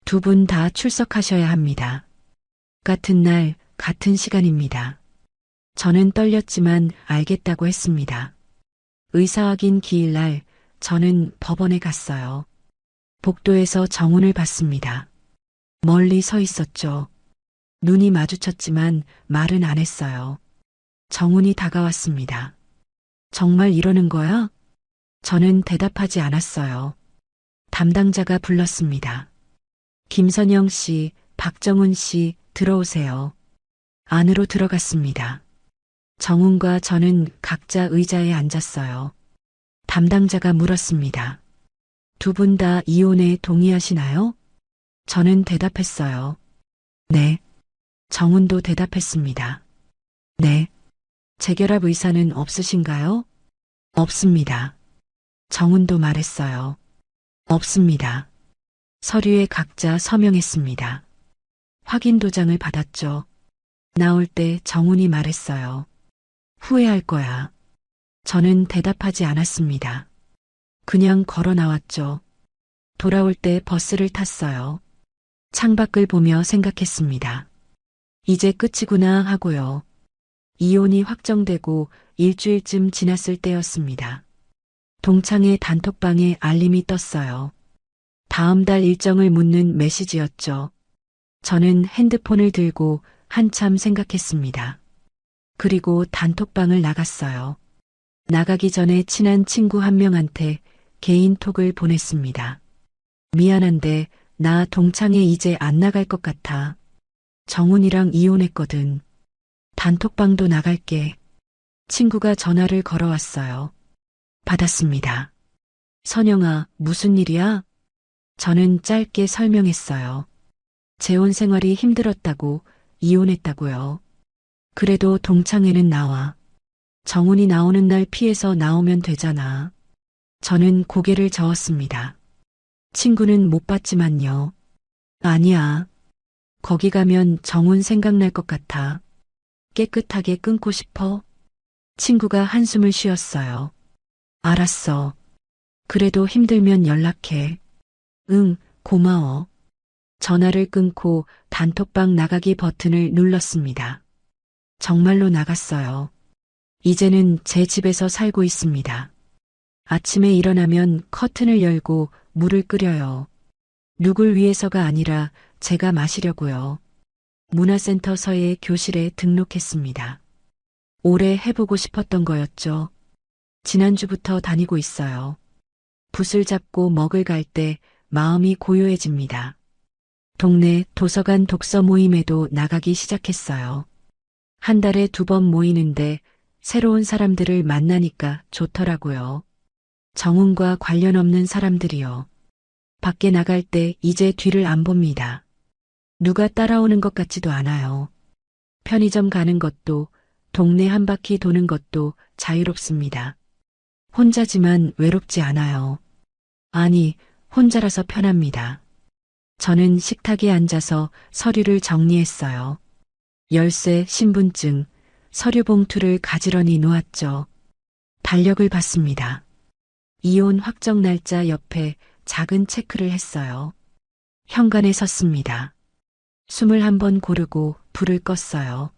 두 분 다 출석하셔야 합니다. 같은 날, 같은 시간입니다. 저는 떨렸지만 알겠다고 했습니다. 의사 확인 기일날 저는 법원에 갔어요. 복도에서 정훈을 봤습니다. 멀리 서 있었죠. 눈이 마주쳤지만 말은 안 했어요. 정훈이 다가왔습니다. 정말 이러는 거야? 저는 대답하지 않았어요. 담당자가 불렀습니다. 김선영 씨, 박정훈 씨, 들어오세요. 안으로 들어갔습니다. 정훈과 저는 각자 의자에 앉았어요. 담당자가 물었습니다. 두 분 다 이혼에 동의하시나요? 저는 대답했어요. 네. 정훈도 대답했습니다. 네. 재결합 의사는 없으신가요? 없습니다. 정훈도 말했어요. 없습니다. 서류에 각자 서명했습니다. 확인 도장을 받았죠. 나올 때 정훈이 말했어요. 후회할 거야. 저는 대답하지 않았습니다. 그냥 걸어 나왔죠. 돌아올 때 버스를 탔어요. 창밖을 보며 생각했습니다. 이제 끝이구나 하고요. 이혼이 확정되고 일주일쯤 지났을 때였습니다. 동창회 단톡방에 알림이 떴어요. 다음 달 일정을 묻는 메시지였죠. 저는 핸드폰을 들고 한참 생각했습니다. 그리고 단톡방을 나갔어요. 나가기 전에 친한 친구 한 명한테 개인톡을 보냈습니다. 미안한데 나 동창회 이제 안 나갈 것 같아. 정훈이랑 이혼했거든. 단톡방도 나갈게. 친구가 전화를 걸어왔어요. 받았습니다. 선영아, 무슨 일이야? 저는 짧게 설명했어요. 재혼 생활이 힘들었다고, 이혼했다고요. 그래도 동창회는 나와. 정훈이 나오는 날 피해서 나오면 되잖아. 저는 고개를 저었습니다. 친구는 못 봤지만요. 아니야. 거기 가면 정훈 생각날 것 같아. 깨끗하게 끊고 싶어. 친구가 한숨을 쉬었어요. 알았어. 그래도 힘들면 연락해. 응, 고마워. 전화를 끊고 단톡방 나가기 버튼을 눌렀습니다. 정말로 나갔어요. 이제는 제 집에서 살고 있습니다. 아침에 일어나면 커튼을 열고 물을 끓여요. 누굴 위해서가 아니라 제가 마시려고요. 문화센터 서예 교실에 등록했습니다. 오래 해보고 싶었던 거였죠. 지난주부터 다니고 있어요. 붓을 잡고 먹을 갈 때 마음이 고요해집니다. 동네 도서관 독서 모임에도 나가기 시작했어요. 한 달에 2번 모이는데 새로운 사람들을 만나니까 좋더라고요. 정훈과 관련 없는 사람들이요. 밖에 나갈 때 이제 뒤를 안 봅니다. 누가 따라오는 것 같지도 않아요. 편의점 가는 것도, 동네 한 바퀴 도는 것도 자유롭습니다. 혼자지만 외롭지 않아요. 아니, 혼자라서 편합니다. 저는 식탁에 앉아서 서류를 정리했어요. 열쇠, 신분증, 서류 봉투를 가지런히 놓았죠. 달력을 봤습니다. 이혼 확정 날짜 옆에 작은 체크를 했어요. 현관에 섰습니다. 21번 고르고 불을 껐어요.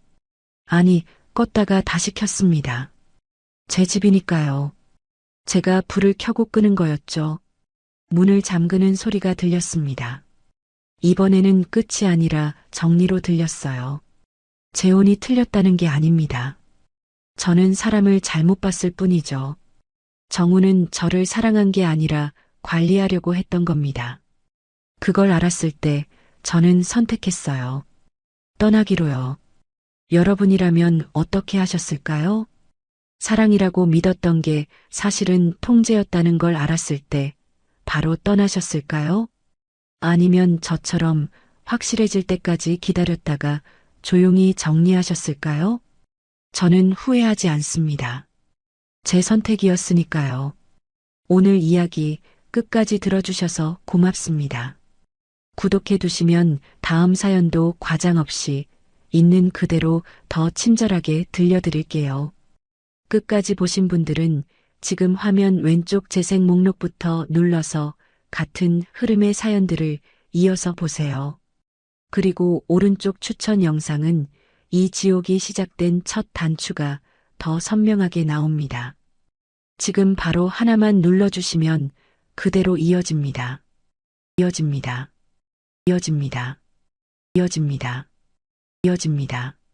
아니, 껐다가 다시 켰습니다. 제 집이니까요. 제가 불을 켜고 끄는 거였죠. 문을 잠그는 소리가 들렸습니다. 이번에는 끝이 아니라 정리로 들렸어요. 재혼이 틀렸다는 게 아닙니다. 저는 사람을 잘못 봤을 뿐이죠. 정우는 저를 사랑한 게 아니라 관리하려고 했던 겁니다. 그걸 알았을 때 저는 선택했어요. 떠나기로요. 여러분이라면 어떻게 하셨을까요? 사랑이라고 믿었던 게 사실은 통제였다는 걸 알았을 때 바로 떠나셨을까요? 아니면 저처럼 확실해질 때까지 기다렸다가 조용히 정리하셨을까요? 저는 후회하지 않습니다. 제 선택이었으니까요. 오늘 이야기 끝까지 들어주셔서 고맙습니다. 구독해두시면 다음 사연도 과장 없이 있는 그대로 더 친절하게 들려드릴게요. 끝까지 보신 분들은 지금 화면 왼쪽 재생 목록부터 눌러서 같은 흐름의 사연들을 이어서 보세요. 그리고 오른쪽 추천 영상은 이 지옥이 시작된 첫 단추가 더 선명하게 나옵니다. 지금 바로 하나만 눌러주시면 그대로 이어집니다. 이어집니다. 이어집니다. 이어집니다. 이어집니다.